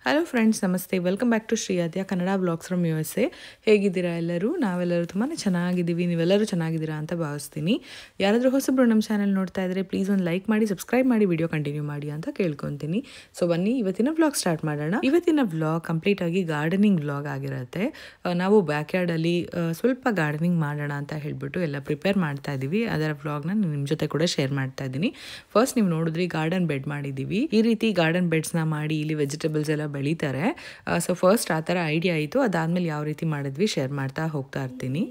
Hello friends, ನಮಸ್ತೆ. Welcome back to Shriyadya Kannada vlogs from USA. ಹೇಗಿದ್ದೀರಾ ಎಲ್ಲರೂ? ನಾವೆಲ್ಲರೂ ತುಂಬಾ ಚೆನ್ನಾಗಿದ್ದೀವಿ. ನೀವೆಲ್ಲರೂ ಚೆನ್ನಾಗಿದ್ದೀರಾ ಅಂತ ಭಾವಿಸ್ತೀನಿ. ಯಾರಾದರೂ ಹೊಸಬ್ರು ನಮ್ಮ ಚಾನಲ್ ನೋಡ್ತಾ ಇದ್ದರೆ ಪ್ಲೀಸ್ ಒಂದು ಲೈಕ್ ಮಾಡಿ, ಸಬ್ಸ್ಕ್ರೈಬ್ ಮಾಡಿ, ವಿಡಿಯೋ ಕಂಟಿನ್ಯೂ ಮಾಡಿ ಅಂತ ಕೇಳ್ಕೊತೀನಿ. ಸೊ ಬನ್ನಿ ಇವತ್ತಿನ ವ್ಲಾಗ್ ಸ್ಟಾರ್ಟ್ ಮಾಡೋಣ. ಇವತ್ತಿನ ವ್ಲಾಗ್ ಕಂಪ್ಲೀಟ್ ಆಗಿ ಗಾರ್ಡನಿಂಗ್ ವ್ಲಾಗ್ ಆಗಿರುತ್ತೆ. ನಾವು ಬ್ಯಾಕ್ಯಾರ್ಡಲ್ಲಿ ಸ್ವಲ್ಪ ಗಾರ್ಡನಿಂಗ್ ಮಾಡೋಣ ಅಂತ ಹೇಳ್ಬಿಟ್ಟು ಎಲ್ಲ ಪ್ರಿಪೇರ್ ಮಾಡ್ತಾ ಇದ್ದೀವಿ. ಅದರ ವ್ಲಾಗ್ನ ನಿಮ್ಮ ಜೊತೆ ಕೂಡ ಶೇರ್ ಮಾಡ್ತಾ ಇದ್ದೀನಿ. ಫಸ್ಟ್ ನೀವು ನೋಡಿದ್ರಿ ಗಾರ್ಡನ್ ಬೆಡ್ ಮಾಡಿದ್ದೀವಿ. ಈ ರೀತಿ ಗಾರ್ಡನ್ ಬೆಡ್ಸ್ನ ಮಾಡಿ ಇಲ್ಲಿ ವೆಜಿಟೇಬಲ್ಸ್ ಎಲ್ಲ ಬೆಳೀತಾರೆ. ಸೊ ಫಸ್ಟ್ ಆ ಥರ ಐಡಿಯಾ ಆಯಿತು. ಅದಾದಮೇಲೆ ಯಾವ ರೀತಿ ಮಾಡಿದ್ವಿ ಶೇರ್ ಮಾಡ್ತಾ ಹೋಗ್ತಾ ಇರ್ತೀನಿ.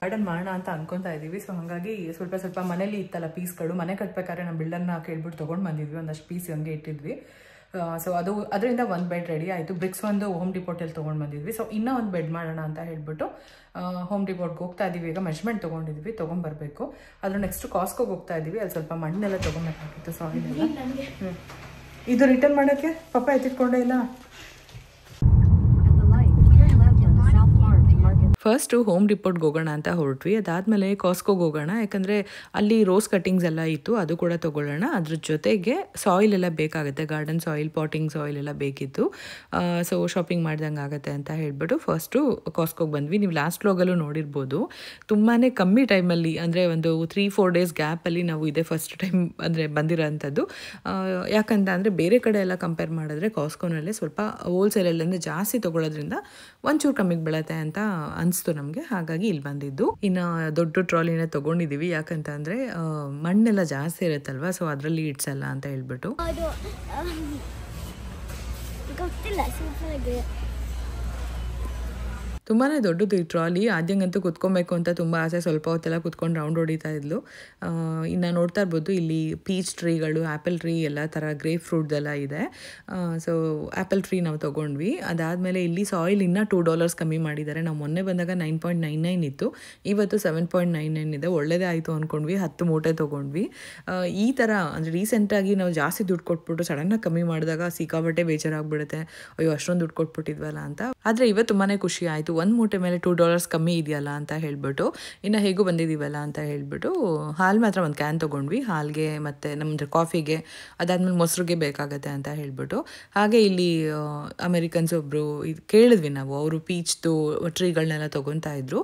ಗಾರ್ಡನ್ ಮಾಡೋಣ ಅಂತ ಅನ್ಕೊತಾ ಇದ್ದೀವಿ. ಸೊ ಹಾಗಾಗಿ ಸ್ವಲ್ಪ ಮನೇಲಿ ಇತ್ತಲ್ಲ ಪೀಸ್ಗಳು, ಮನೆ ಕಟ್ಬೇಕಾದ್ರೆ ನಮ್ಮ ಬಿಲ್ಡರ್ನ ಕೇಳ್ಬಿಟ್ಟು ತೊಗೊಂಡು ಬಂದಿದ್ವಿ. ಒಂದಷ್ಟು ಪೀಸ್ ಹಂಗೆ ಇಟ್ಟಿದ್ವಿ. ಸೊ ಅದರಿಂದ ಒಂದು ಬೆಡ್ ರೆಡಿ ಆಯಿತು. ಬ್ರಿಕ್ಸ್ ಒಂದು ಹೋಮ್ ಡಿಪೋಟಲ್ಲಿ ತೊಗೊಂಡು ಬಂದಿದ್ವಿ. ಸೊ ಇನ್ನೂ ಒಂದು ಬೆಡ್ ಮಾಡೋಣ ಅಂತ ಹೇಳ್ಬಿಟ್ಟು ಹೋಮ್ ಡಿಪೋಟ್ಗೆ ಹೋಗ್ತಾ ಇದ್ದೀವಿ. ಈಗ ಮೆಜರ್ಮೆಂಟ್ ತೊಗೊಂಡಿದ್ವಿ, ತೊಗೊಂಬರ್ಬೇಕು. ಅದ್ರ ನೆಕ್ಸ್ಟ್ ಕಾಸ್ಕೋಗೆ ಹೋಗ್ತಾ ಇದ್ದೀವಿ. ಅಲ್ಲಿ ಸ್ವಲ್ಪ ಮಣ್ಣೆಲ್ಲ ತೊಗೊಬೇಕಾಗಿತ್ತು, ಸಾಯಿಲ್ ಎಲ್ಲ. ಇದು ರಿಟರ್ನ್ ಮಾಡೋಕ್ಕೆ ಪಾಪ ಎತ್ತಿಟ್ಕೊಂಡೇ ಇಲ್ಲ. ಫಸ್ಟು ಹೋಮ್ ಡಿಪೋಟ್ಗೆ ಹೋಗೋಣ ಅಂತ ಹೊರಟ್ವಿ. ಅದಾದಮೇಲೆ ಕಾಸ್ಕೋಗೆ ಹೋಗೋಣ, ಯಾಕಂದರೆ ಅಲ್ಲಿ ರೋಸ್ ಕಟ್ಟಿಂಗ್ಸ್ ಎಲ್ಲ ಇತ್ತು, ಅದು ಕೂಡ ತೊಗೊಳ್ಳೋಣ. ಅದ್ರ ಜೊತೆಗೆ ಸಾಯಿಲ್ ಎಲ್ಲ ಬೇಕಾಗುತ್ತೆ, ಗಾರ್ಡನ್ ಸಾಯಿಲ್, ಪಾಟಿಂಗ್ ಸಾಯಿಲ್ ಎಲ್ಲ ಬೇಕಿತ್ತು. ಸೊ ಶಾಪಿಂಗ್ ಮಾಡ್ದಂಗೆ ಆಗುತ್ತೆ ಅಂತ ಹೇಳ್ಬಿಟ್ಟು ಫಸ್ಟು ಕಾಸ್ಕೋಗೆ ಬಂದ್ವಿ. ನೀವು ಲಾಸ್ಟ್ ವ್ಲಾಗಲ್ಲೂ ನೋಡಿರ್ಬೋದು, ತುಂಬಾ ಕಮ್ಮಿ ಟೈಮಲ್ಲಿ, ಅಂದರೆ ಒಂದು 3-4 ಡೇಸ್ ಗ್ಯಾಪಲ್ಲಿ ನಾವು ಇದೇ ಫಸ್ಟ್ ಟೈಮ್ ಅಂದರೆ ಬಂದಿರೋಂಥದ್ದು. ಯಾಕಂತ ಅಂದರೆ ಬೇರೆ ಕಡೆ ಎಲ್ಲ ಕಂಪೇರ್ ಮಾಡಿದ್ರೆ ಕಾಸ್ಕೋನಲ್ಲೇ ಸ್ವಲ್ಪ ಹೋಲ್ಸೇಲಲ್ಲಿ ಜಾಸ್ತಿ ತೊಗೊಳ್ಳೋದ್ರಿಂದ ಒಂಚೂರು ಕಮ್ಮಿಗೆ ಬೀಳುತ್ತೆ ಅಂತ ಅನಿಸ್ತು ನಮಗೆ. ಹಾಗಾಗಿ ಇಲ್ಲಿ ಬಂದಿದ್ದು. ಇನ್ನು ದೊಡ್ಡ ಟ್ರಾಲಿನ ತೊಗೊಂಡಿದ್ದೀವಿ, ಯಾಕಂತ ಅಂದರೆ ಮಣ್ಣೆಲ್ಲ ಜಾಸ್ತಿ ಇರುತ್ತಲ್ವ, ಸೊ ಅದರಲ್ಲಿ ಇಡ್ಸಲ್ಲ ಅಂತ ಹೇಳ್ಬಿಟ್ಟು. ತುಂಬಾ ದೊಡ್ಡದು ಈ ಟ್ರಾಲಿ. ಆದ್ಯಂಗಂತೂ ಕುತ್ಕೊಬೇಕು ಅಂತ ತುಂಬ ಆಸೆ. ಸ್ವಲ್ಪ ಹೊತ್ತೆಲ್ಲ ಕುತ್ಕೊಂಡು ರೌಂಡ್ ಹೊಡಿತಾ ಇದ್ಲು. ಇನ್ನು ನೋಡ್ತಾ ಇರ್ಬೋದು ಇಲ್ಲಿ ಪೀಚ್ ಟ್ರೀಗಳು, ಆ್ಯಪಲ್ ಟ್ರೀ, ಎಲ್ಲ ಥರ ಗ್ರೇಪ್ ಫ್ರೂಟ್ದೆಲ್ಲ ಇದೆ. ಸೊ ಆ್ಯಪಲ್ ಟ್ರೀ ನಾವು ತೊಗೊಂಡ್ವಿ. ಅದಾದಮೇಲೆ ಇಲ್ಲಿ ಸಾಯಿಲ್ ಇನ್ನೂ $2 ಕಮ್ಮಿ ಮಾಡಿದ್ದಾರೆ. ನಾವು ಮೊನ್ನೆ ಬಂದಾಗ 9.99 ಇತ್ತು, ಇವತ್ತು 7.99 ಇದೆ. ಒಳ್ಳೆಯದೇ ಆಯಿತು ಅಂದ್ಕೊಂಡ್ವಿ. 10 ಮೂಟೆ ತೊಗೊಂಡ್ವಿ. ಈ ಥರ ಅಂದರೆ ರೀಸೆಂಟಾಗಿ ನಾವು ಜಾಸ್ತಿ ದುಡ್ಡು ಕೊಟ್ಬಿಟ್ಟು ಸಡನ್ನಾಗಿ ಕಮ್ಮಿ ಮಾಡಿದಾಗ ಸಿಕ್ಕಾಬಟ್ಟೆ ಬೇಜಾರಾಗ್ಬಿಡುತ್ತೆ, ಅಯ್ಯೋ ಅಷ್ಟೊಂದು ದುಡ್ಡು ಕೊಟ್ಬಿಟ್ಟಿದ್ವಲ್ಲ ಅಂತ. ಆದರೆ ಇವತ್ತು ತುಂಬಾ ಖುಷಿ ಆಯಿತು, ಒಂದು ಮೂಟೆ ಮೇಲೆ $2 ಕಮ್ಮಿ ಇದೆಯಲ್ಲ ಅಂತ ಹೇಳ್ಬಿಟ್ಟು. ಇನ್ನು ಹೇಗೂ ಬಂದಿದ್ದೀವಲ್ಲ ಅಂತ ಹೇಳ್ಬಿಟ್ಟು ಹಾಲು ಮಾತ್ರ ಒಂದು ಕ್ಯಾನ್ ತೊಗೊಂಡ್ವಿ, ಹಾಲಿಗೆ ಮತ್ತು ನಮ್ಮದು ಕಾಫಿಗೆ. ಅದಾದಮೇಲೆ ಮೊಸರಿಗೆ ಬೇಕಾಗತ್ತೆ ಅಂತ ಹೇಳ್ಬಿಟ್ಟು. ಹಾಗೆ ಇಲ್ಲಿ ಅಮೆರಿಕನ್ಸ್ ಒಬ್ಬರು ಇದು ಕೇಳಿದ್ವಿ ನಾವು, ಅವರು ಪೀಚ್ದು ಟ್ರೀಗಳನ್ನೆಲ್ಲ ತೊಗೊತಾ ಇದ್ರು.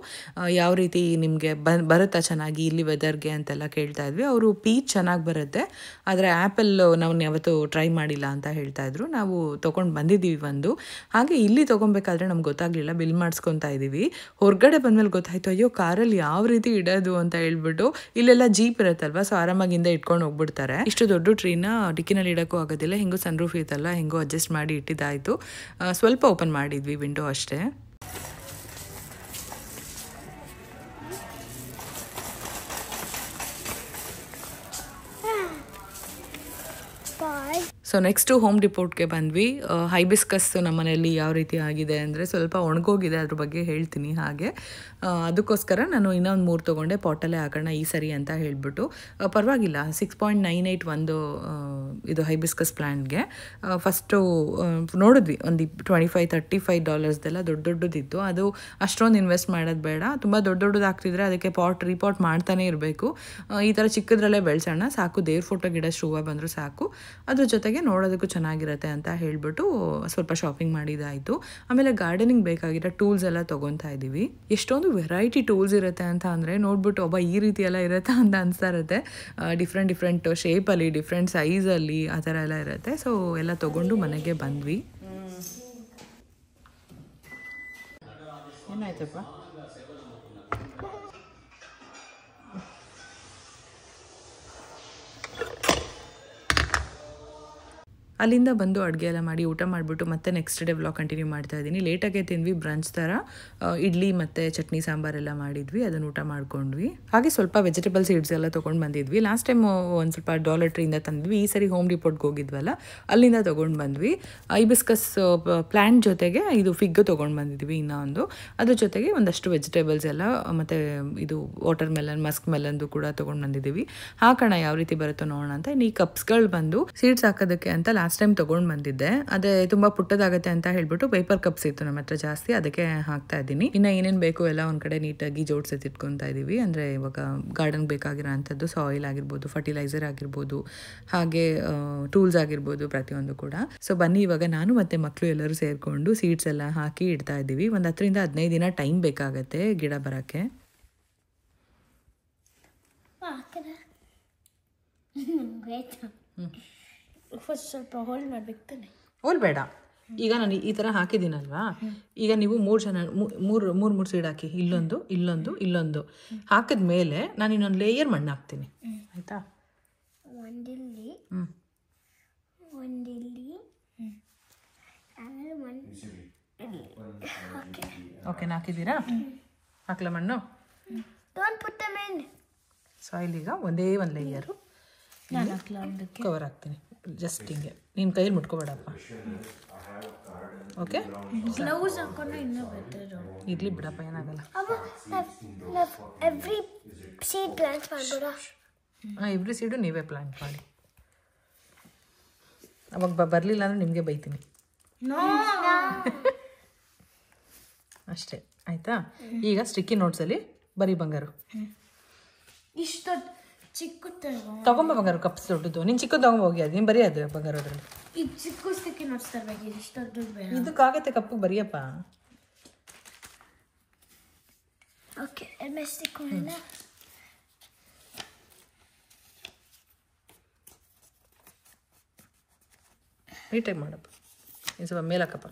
ಯಾವ ರೀತಿ ನಿಮಗೆ ಬರುತ್ತಾ ಚೆನ್ನಾಗಿ ಇಲ್ಲಿ ವೆದರ್ಗೆ ಅಂತೆಲ್ಲ ಕೇಳ್ತಾ ಇದ್ವಿ. ಅವರು ಪೀಚ್ ಚೆನ್ನಾಗಿ ಬರುತ್ತೆ, ಆದರೆ ಆ್ಯಪಲ್ ನಾವು ಯಾವತ್ತೂ ಟ್ರೈ ಮಾಡಿಲ್ಲ ಅಂತ ಹೇಳ್ತಾ ಇದ್ರು. ನಾವು ತೊಗೊಂಡು ಬಂದಿದ್ದೀವಿ ಒಂದು. ಹಾಗೆ ಇಲ್ಲಿ ತೊಗೊಬೇಕಾದ್ರೆ ನಮ್ಗೆ ಗೊತ್ತಾಗಲಿಲ್ಲ, ಬಿಲ್ ಮಾಡಿಸ್ಕೊತಾ ಇದ್ದೀವಿ. ಹೊರಗಡೆ ಬಂದಮೇಲೆ ಗೊತ್ತಾಯಿತು, ಅಯ್ಯೋ ಕಾರಲ್ಲಿ ಯಾವ ರೀತಿ ಇಡೋದು ಅಂತ ಹೇಳ್ಬಿಟ್ಟು. ಇಲ್ಲೆಲ್ಲ ಜೀಪ್ ಇರುತ್ತಲ್ವ, ಸೊ ಆರಾಮಾಗಿಂದ ಇಟ್ಕೊಂಡು ಹೋಗ್ಬಿಡ್ತಾರೆ. ಇಷ್ಟು ದೊಡ್ಡ ಟ್ರೀನ ಡಿಕ್ಕಿನಲ್ಲಿ ಇಡೋಕ್ಕೂ ಆಗೋದಿಲ್ಲ. ಹೆಂಗೋ ಸನ್ ರೂಫ್ ಇತ್ತಲ್ಲ, ಹೆಂಗೋ ಅಡ್ಜಸ್ಟ್ ಮಾಡಿ ಇಟ್ಟಿದ್ದಾಯಿತು. ಸ್ವಲ್ಪ ಓಪನ್ ಮಾಡಿದ್ವಿ ವಿಂಡೋ ಅಷ್ಟೇ. ಸೊ ನೆಕ್ಸ್ಟು ಹೋಮ್ ಡಿಪೋಟ್ಗೆ ಬಂದ್ವಿ. ಹೈಬಿಸ್ಕಸ್ ನಮ್ಮ ಮನೆಯಲ್ಲಿ ಯಾವ ರೀತಿ ಆಗಿದೆ ಅಂದರೆ ಸ್ವಲ್ಪ ಒಣಗೋಗಿದೆ, ಅದ್ರ ಬಗ್ಗೆ ಹೇಳ್ತೀನಿ. ಹಾಗೆ ಅದಕ್ಕೋಸ್ಕರ ನಾನು ಇನ್ನೊಂದು 3 ತೊಗೊಂಡೆ, ಪಾಟಲ್ಲೇ ಹಾಕೋಣ ಈ ಸರಿ ಅಂತ ಹೇಳ್ಬಿಟ್ಟು. ಪರವಾಗಿಲ್ಲ, 6.98 ಒಂದು ಇದು ಹೈಬಿಸ್ಕಸ್ ಪ್ಲ್ಯಾಂಟ್ಗೆ. ಫಸ್ಟು ನೋಡಿದ್ವಿ ಒಂದು $25-35 ದೊಡ್ಡದಿತ್ತು. ಅದು ಅಷ್ಟೊಂದು ಇನ್ವೆಸ್ಟ್ ಮಾಡೋದು ಬೇಡ, ತುಂಬ ದೊಡ್ಡದು ಆಗ್ತಿದ್ರೆ ಅದಕ್ಕೆ ರೀಪಾಟ್ ಮಾಡ್ತಾನೆ ಇರಬೇಕು. ಈ ಥರ ಚಿಕ್ಕದ್ರಲ್ಲೇ ಬೆಳೆಸೋಣ ಸಾಕು, ದೇವ್ರ ಫೋಟೋ ಗಿಡ ಹೂವು ಬಂದರೂ ಸಾಕು, ಅದ್ರ ಜೊತೆಗೆ ನೋಡೋದಕ್ಕೂ ಚೆನ್ನಾಗಿರುತ್ತೆ ಅಂತ ಹೇಳ್ಬಿಟ್ಟು ಸ್ವಲ್ಪ ಶಾಪಿಂಗ್ ಮಾಡಿದಾಯಿತು. ಆಮೇಲೆ ಗಾರ್ಡನಿಂಗ್ ಬೇಕಾಗಿರೋ ಟೂಲ್ಸ್ ಎಲ್ಲ ತೊಗೊತಾ ಇದ್ದೀವಿ. ಎಷ್ಟೊಂದು ವೆರೈಟಿ ಟೂಲ್ಸ್ ಇರುತ್ತೆ ಅಂತ ಅಂದರೆ ನೋಡ್ಬಿಟ್ಟು ಒಬ್ಬ ಈ ರೀತಿ ಎಲ್ಲ ಇರುತ್ತೆ ಅಂತ ಅನಿಸ್ತಾ ಇರುತ್ತೆ. ಡಿಫ್ರೆಂಟ್ ಶೇಪಲ್ಲಿ, ಡಿಫ್ರೆಂಟ್ ಸೈಜಲ್ಲಿ ಆ ಥರ ಎಲ್ಲ ಇರುತ್ತೆ. ಸೊ ಎಲ್ಲ ತೊಗೊಂಡು ಮನೆಗೆ ಬಂದ್ವಿ. ಏನಾಯ್ತಪ್ಪ? ಅಲ್ಲಿಂದ ಬಂದು ಅಡುಗೆ ಎಲ್ಲ ಮಾಡಿ ಊಟ ಮಾಡಿಬಿಟ್ಟು ಮತ್ತೆ ನೆಕ್ಸ್ಟ್ ಡೇ ವ್ಲಾಗ್ ಕಂಟಿನ್ಯೂ ಮಾಡ್ತಾ ಇದ್ದೀನಿ. ಲೇಟಾಗೆ ತಿಂದ್ವಿ, ಬ್ರಂಚ್ ಥರ ಇಡ್ಲಿ ಮತ್ತು ಚಟ್ನಿ ಸಾಂಬಾರೆಲ್ಲ ಮಾಡಿದ್ವಿ, ಅದನ್ನು ಊಟ ಮಾಡ್ಕೊಂಡ್ವಿ. ಹಾಗೆ ಸ್ವಲ್ಪ ವೆಜಿಟೇಬಲ್ ಸೀಡ್ಸ್ ಎಲ್ಲ ತೊಗೊಂಡು ಬಂದಿದ್ವಿ. ಲಾಸ್ಟ್ ಟೈಮ್ ಒಂದು ಸ್ವಲ್ಪ ಡಾಲರ್ ಟ್ರೀಯಿಂದ ತಂದ್ವಿ, ಈ ಸರಿ ಹೋಮ್ ಡಿಪೋಟ್ಗೆ ಹೋಗಿದ್ವಲ್ಲ ಅಲ್ಲಿಂದ ತೊಗೊಂಡು ಬಂದ್ವಿ. ಹೈಬಿಸ್ಕಸ್ ಪ್ಲ್ಯಾಂಟ್ ಜೊತೆಗೆ ಇದು ಫಿಗ್ ತೊಗೊಂಡು ಬಂದಿದ್ವಿ ಇನ್ನೊಂದು. ಅದ್ರ ಜೊತೆಗೆ ಒಂದಷ್ಟು ವೆಜಿಟೇಬಲ್ಸ್ ಎಲ್ಲ, ಮತ್ತು ಇದು ವಾಟರ್ ಮೆಲನ್, ಮಸ್ಕ್ ಮೆಲನ್ದು ಕೂಡ ತೊಗೊಂಡು ಬಂದಿದ್ದೀವಿ. ಹಾಕೋಣ ಯಾವ ರೀತಿ ಬರುತ್ತೋ ನೋಡೋಣ ಅಂತ. ಇನ್ನು ಈ ಕಪ್ಸ್ಗಳು ಬಂದು ಸೀಡ್ಸ್ ಹಾಕೋದಕ್ಕೆ ಅಂತ ಲಾಸ್ಟ್ ಟೈಮ್ ತೊಗೊಂಡು ಬಂದಿದ್ದೆ. ಅದೇ ತುಂಬ ಪುಟ್ಟದಾಗುತ್ತೆ ಅಂತ ಹೇಳ್ಬಿಟ್ಟು ಪೇಪರ್ ಕಪ್ಸ್ ಇತ್ತು ನಮ್ಮ ಹತ್ರ ಜಾಸ್ತಿ, ಅದಕ್ಕೆ ಹಾಕ್ತಾ ಇದ್ದೀನಿ. ಇನ್ನು ಏನೇನು ಬೇಕು ಎಲ್ಲ ಒಂದು ಕಡೆ ನೀಟಾಗಿ ಜೋಡಿಸಿ ಇಟ್ಕೊತಾ ಇದ್ದೀವಿ. ಅಂದರೆ ಇವಾಗ ಗಾರ್ಡನ್ಗೆ ಬೇಕಾಗಿರೋ ಅಂಥದ್ದು ಸಾಯಿಲ್ ಆಗಿರ್ಬೋದು, ಫರ್ಟಿಲೈಸರ್ ಆಗಿರ್ಬೋದು, ಹಾಗೆ ಟೂಲ್ಸ್ ಆಗಿರ್ಬೋದು, ಪ್ರತಿಯೊಂದು ಕೂಡ. ಸೊ ಬನ್ನಿ ಇವಾಗ ನಾನು ಮತ್ತು ಮಕ್ಕಳು ಎಲ್ಲರೂ ಸೇರಿಕೊಂಡು ಸೀಡ್ಸ್ ಎಲ್ಲ ಹಾಕಿ ಇಡ್ತಾ ಇದ್ದೀವಿ. ಒಂದು 10 ರಿಂದ 15 ದಿನ ಟೈಮ್ ಬೇಕಾಗತ್ತೆ ಗಿಡ ಬರೋಕ್ಕೆ. ಫಸ್ಟ್ ಸ್ವಲ್ಪ ಹೋಲ್ಡ್ ಮಾಡ್ಬೇಕು ತಾನೆ. ಹೋಲ್ ಬೇಡ, ಈಗ ನಾನು ಈ ಥರ ಹಾಕಿದ್ದೀನಲ್ವಾ, ಈಗ ನೀವು 3 ಸೀಡ್ ಹಾಕಿ, ಇಲ್ಲೊಂದು ಇಲ್ಲೊಂದು ಇಲ್ಲೊಂದು ಹಾಕಿದ ಮೇಲೆ ನಾನು ಇನ್ನೊಂದು ಲೇಯರ್ ಮಣ್ಣು ಹಾಕ್ತೀನಿ, ಆಯಿತಾ? ಒಂದಿಲ್ಲಿ ಓಕೆ, ಹಾಕಿದ್ದೀರಾ? ಹಾಕ್ಲ ಮಣ್ಣು ಸಾಯಿಲ್. ಈಗ ಒಂದೇ ಒಂದು ಲೇಯರು ಕವರ್ ಹಾಕ್ತೀನಿ, ಜಸ್ಟ್ ಹಿಂಗೆ. ನೀನು ಕೈಯಲ್ಲಿ ಮುಟ್ಕೋಬೇಡಪ್ಪ, ಓಕೆ? ಗ್ಲೌಸ್ ಹಾಕೊಂಡ್ರೆ ಇನ್ನೂ ಬೆಟರ್. ಇರ್ಲಿ ಬಿಡಪ್ಪ, ಏನಾಗಲ್ಲ. ಎವ್ರಿ ಸೀಡ್ ಪ್ಲಾಂಟ್ ಮಾಡ್ಬೋದಾ? ಎವ್ರಿ ಸೀಡು ನೀವೇ ಪ್ಲಾಂಟ್ ಮಾಡಿ. ಅವಾಗ ಬರಲಿಲ್ಲ ಅಂದರೆ ನಿಮಗೆ ಬೈತೀನಿ ಅಷ್ಟೇ, ಆಯಿತಾ? ಈಗ ಸ್ಟಿಕ್ಕಿ ನೋಟ್ಸಲ್ಲಿ ಬರೀ ಬಂಗಾರು. ಇಷ್ಟೊತ್ತು ಚಿಕ್ಕ ತಗೊಂಬ ಬಂಗಾರು, ಕಪ್ಸ್ ದೊಡ್ಡದು. ನೀನು ಚಿಕ್ಕದು ತಗೊಂಬೋಗಿ, ಅದು ನೀನು ಬರೀ ಅದು ಬಂಗಾರ ಅದರಲ್ಲಿ. ಇದು ಚಿಕ್ಕ ಸ್ಟಿಕ್ಕಿ ನೋಟ್ಸ್ ತರಬೇಕು, ಇಷ್ಟೊಂದು ಬೇಡ. ಇದಕ್ಕಾಗತ್ತೆ ಕಪ್ಪು, ಬರಿಯಪ್ಪ. ಓಕೆ, ಸ್ಟಿಕ್ ಮಾಡೋಣ. ನೀಟಾಗಿ ಮಾಡಪ್ಪ, ಇನ್ನು ಸ್ವಲ್ಪ ಮೇಲಕ್ಕಪ್ಪ.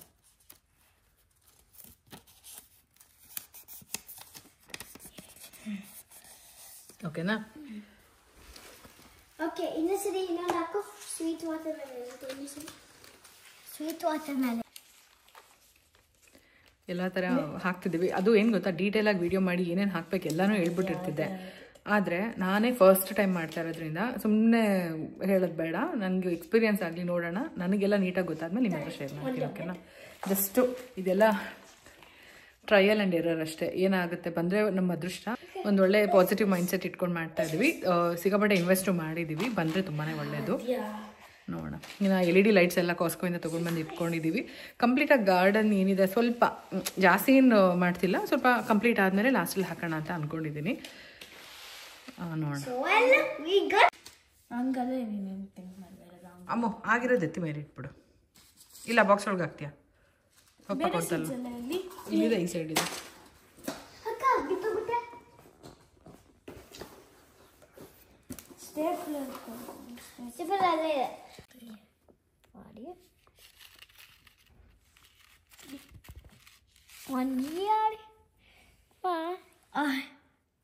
ಓಕೆನಾ? ಓಕೆ, ಇನ್ನೊಂದು ಸರಿ ಇನ್ನೊಂದು ಹಾಕು. ಸ್ವೀಟ್ ವಾಟರ್ ಮೇಲೆ ಎಲ್ಲ ಥರ ಹಾಕ್ತಿದ್ದೀವಿ. ಅದು ಏನು ಗೊತ್ತಾ, ಡೀಟೇಲಾಗಿ ವೀಡಿಯೋ ಮಾಡಿ ಏನೇನು ಹಾಕ್ಬೇಕು ಎಲ್ಲನೂ ಹೇಳ್ಬಿಟ್ಟಿರ್ತಿದ್ದೆ. ಆದರೆ ನಾನೇ ಫಸ್ಟ್ ಟೈಮ್ ಮಾಡ್ತಾ ಇರೋದ್ರಿಂದ ಸುಮ್ಮನೆ ಹೇಳೋದು ಬೇಡ, ನನಗೆ ಎಕ್ಸ್ಪೀರಿಯನ್ಸ್ ಆಗಲಿ, ನೋಡೋಣ. ನನಗೆಲ್ಲ ನೀಟಾಗಿ ಗೊತ್ತಾದ್ಮೇಲೆ ನಿಮ್ಮ ಹತ್ರ ಶೇರ್ ಮಾಡ್ತೀನಿ, ಓಕೆನಾ? ಜಸ್ಟು ಇದೆಲ್ಲ ಟ್ರಯಲ್ ಆ್ಯಂಡ್ ಎರರ್ ಅಷ್ಟೇ. ಏನಾಗುತ್ತೆ ಬಂದರೆ ನಮ್ಮ ಅದೃಷ್ಟ. ಒಂದು ಒಳ್ಳೆ ಪಾಸಿಟಿವ್ ಮೈಂಡ್ಸೆಟ್ ಇಟ್ಕೊಂಡು ಮಾಡ್ತಾ ಇದ್ದೀವಿ. ಸಿಕ್ಕಾಪಟ್ಟೆ ಇನ್ವೆಸ್ಟು ಮಾಡಿದ್ದೀವಿ, ಬಂದರೆ ತುಂಬಾ ಒಳ್ಳೆಯದು. ನೋಡೋಣ. ಇನ್ನು LED ಲೈಟ್ಸ್ ಎಲ್ಲ ಕಾಸ್ಕೋಯಿಂದ ತೊಗೊಂಡು ಬಂದು ಇಟ್ಕೊಂಡಿದ್ದೀವಿ. ಕಂಪ್ಲೀಟಾಗಿ ಗಾರ್ಡನ್ ಏನಿದೆ ಸ್ವಲ್ಪ ಜಾಸ್ತಿ ಏನು ಮಾಡ್ತಿಲ್ಲ, ಸ್ವಲ್ಪ ಕಂಪ್ಲೀಟ್ ಆದಮೇಲೆ ಲಾಸ್ಟಲ್ಲಿ ಹಾಕೋಣ ಅಂತ ಅಂದ್ಕೊಂಡಿದ್ದೀನಿ. ನೋಡೋಣ. ಅಮ್ಮ ಆಗಿರೋದು ಎತ್ತಿ ಮೇಲೆ ಇಟ್ಬಿಡು, ಇಲ್ಲ ಬಾಕ್ಸ್ ಒಳಗೆ ಹಾಕ್ತೀಯಾ? ಪಪ್ಪ ಕೊಡ್ತಲ್ಲ, ಇಲ್ಲಿದೆ, ಈ ಸೈಡ್ ಇದೆ.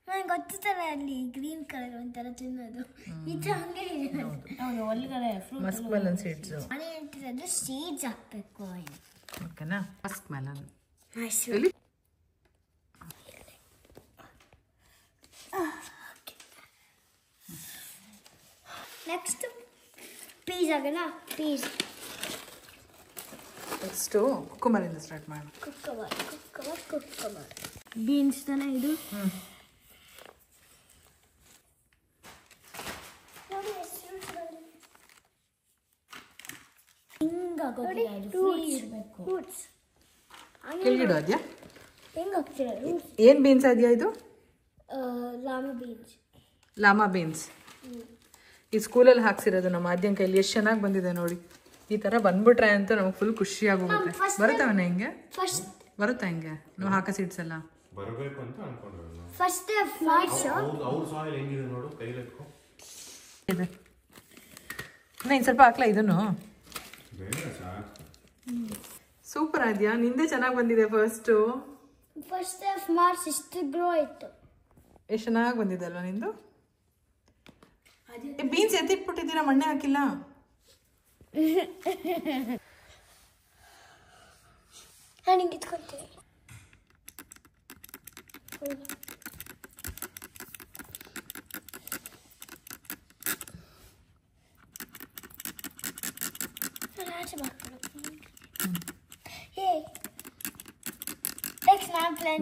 ನಂಗೆ ಗೊತ್ತಿತ್ತಲ್ಲ, ಅಲ್ಲಿ ಗ್ರೀನ್ ಕಲರ್ ಒಂಥರ ತಿನ್ನೋದು ಇದು ಹಂಗೆ ಇದೆ. ಒಳಗಡೆ ಮಸ್ಕ್ ಮೆಲನ್ ಸೀಡ್ಸ್. ನಾನು ಹೇಳ್ತಿರೋದು ಸೀಡ್ಸ್ ಹಾಕ್ಬೇಕು, ಓಕೆನಾ? Muskmelon. ನೆಕ್ಸ್ಟ್ ಪೀಸ್ ಆಗಲ್ಲ. ಪೀಸ್ ನೆಕ್ಸ್ಟು ಕುಕ್ಕುಂಬರಿಂದ ಸ್ಟಾರ್ಟ್ ಮಾಡೋಣ. ಕುಕ್ಕುಂಬರ್ ಬೀನ್ಸ್ ತಾನೆ ಇದು. ಕೆಳಗಿಡು ಅದ್ಯಾ? ಹೆಂಗಾಗ್ತೀರ? ಏನು ಬೀನ್ಸ್ ಅದೆಯಾ ಇದು? ಲಾಮಾ ಬೀನ್ಸ್. ಈ ಸ್ಕೂಲಲ್ಲಿ ಹಾಕ್ಸಿರೋದು ನಮ್ಮ ಆದ್ಯನ ಕೈಲಿ. ಎಷ್ಟು ಚೆನ್ನಾಗಿ ಬಂದಿದೆ ನೋಡಿ. ಈ ಥರ ಬಂದ್ಬಿಟ್ರೆ ಅಂತ ನಮಗೆ ಫುಲ್ ಖುಷಿ ಆಗೋಗುತ್ತೆ. ಬರುತ್ತವನ ಹಿಂಗೆ? ಬರುತ್ತಾ ಹಿಂಗೆ ನಾವು ಹಾಕೋ ಸೀಡ್ಸ್ ಎಲ್ಲ? ಬರಬೇಕು ಅಂತ ಅನ್ಕೊಂಡ್ರಲ್ಲ. ಫಸ್ಟ್ ಫ್ಲಾಟ್ಸ್ ಅವ್ರ ಸಾಯಿಲ್ ಹೆಂಗಿದೆ ನೋಡು, ಕೈಲಿ ಎತ್ಕೊ. ಇದೆ. ಇನ್ನು ಸ್ವಲ್ಪ ಹಾಕ್ಲಾ ಇದನ್ನು? ಸೂಪರ್ ಆದ್ಯಾ, ನಿಂದೆ ಚೆನ್ನಾಗಿ ಬಂದಿದೆ. ಫಸ್ಟ್ ಮಾರ್ಚ್ ಇಷ್ಟು ಗ್ರೋ ಆಯ್ತು. ಎಷ್ಟು ಚೆನ್ನಾಗಿ ಬಂದಿದೆ ಅಲ್ವಾ ನಿಂದು? ಬೀನ್ಸ್ ಎತ್ತಿಟ್ಬಿಟ್ಟಿದ್ದೀರಾ, ಮಣ್ಣೆ ಹಾಕಿಲ್ಲ? ನಾನು ಹಿಂಗೆ ಇಟ್ಕೊತೀನಿ.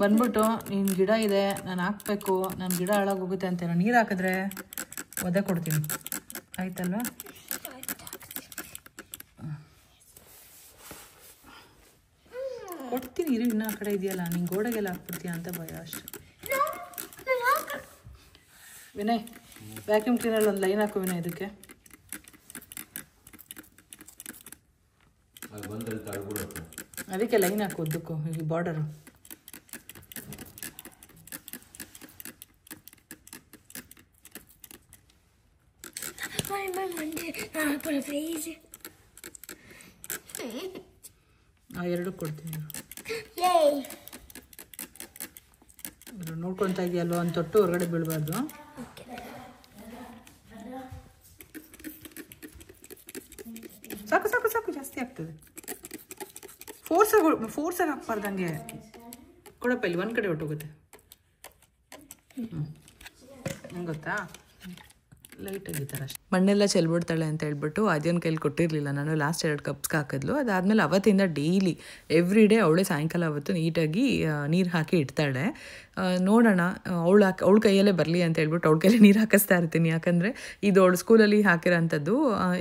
ಬಂದ್ಬಿಟ್ಟು ನಿನ್ನ ಗಿಡ ಇದೆ, ನಾನು ಹಾಕ್ಬೇಕು, ನನ್ನ ಗಿಡ ಹಾಳಾಗೋಗುತ್ತೆ ಅಂತ ನೀರು ಹಾಕಿದ್ರೆ ಒದೆ ಕೊಡ್ತೀನಿ, ಆಯ್ತಲ್ವಾ? ಹಾಕ್ತೀನಿ ಇರು, ಇನ್ನೂ ಆ ಕಡೆ ಇದೆಯಲ್ಲ, ನೀನು ಗೋಡೆಗೆಲ್ಲ ಹಾಕ್ಬಿಡ್ತೀಯ ಅಂತ ಭಯ ಅಷ್ಟೆ. ವಿನಯ್, ವ್ಯಾಕ್ಯೂಮ್ ಕ್ಲೀನಲ್ಲಿ ಒಂದು ಲೈನ್ ಹಾಕು ವಿನಯ್ ಇದಕ್ಕೆ. ಅದಕ್ಕೆ ಲೈನ್ ಹಾಕು ಉದ್ದಕ್ಕೂ, ಈ ಬಾರ್ಡರು. ಎರಡು ಕೊಡ್ತೀನಿ, ನೋಡ್ಕೊತಾ ಇದೆಯಲ್ವ, ಒಂದು ತೊಟ್ಟು ಹೊರಗಡೆ ಬೀಳಬಾರ್ದು. ಸಾಕು ಸಾಕು ಸಾಕು, ಜಾಸ್ತಿ ಆಗ್ತದೆ. ಫೋರ್ಸಾಗಿ ಹಾಕ್ಬಾರ್ದಂಗೆ. ಕೊಡಪ್ಪ ಇಲ್ಲಿ, ಒಂದು ಕಡೆ ಹೊಟ್ಟೋಗುತ್ತೆ. ಗೊತ್ತಾ, ಲೈಟಾಗಿ ಈ ಥರ ಅಷ್ಟೇ. ಮಣ್ಣೆಲ್ಲ ಚೆಲ್ಬಿಡ್ತಾಳೆ ಅಂತ ಹೇಳ್ಬಿಟ್ಟು ಅದೇನು ಕೈಲಿ ಕೊಟ್ಟಿರಲಿಲ್ಲ ನಾನು. ಲಾಸ್ಟ್ 2 ಕಪ್ಸ್ಗೆ ಹಾಕಿದ್ಲು. ಅದಾದಮೇಲೆ ಅವತ್ತಿಂದ ಡೈಲಿ ಎವ್ರಿ ಡೇ ಅವಳೇ ಸಾಯಂಕಾಲ ಅವತ್ತು ನೀಟಾಗಿ ನೀರು ಹಾಕಿ ಇಡ್ತಾಳೆ. ನೋಡೋಣ, ಅವಳ ಕೈಯಲ್ಲೇ ಬರಲಿ ಅಂತ ಹೇಳ್ಬಿಟ್ಟು ಅವಳ ಕೈಯಲ್ಲಿ ನೀರು ಹಾಕಿಸ್ತಾ ಇರ್ತೀನಿ. ಯಾಕಂದರೆ ಇದು ಅವಳು ಸ್ಕೂಲಲ್ಲಿ ಹಾಕಿರೋಂಥದ್ದು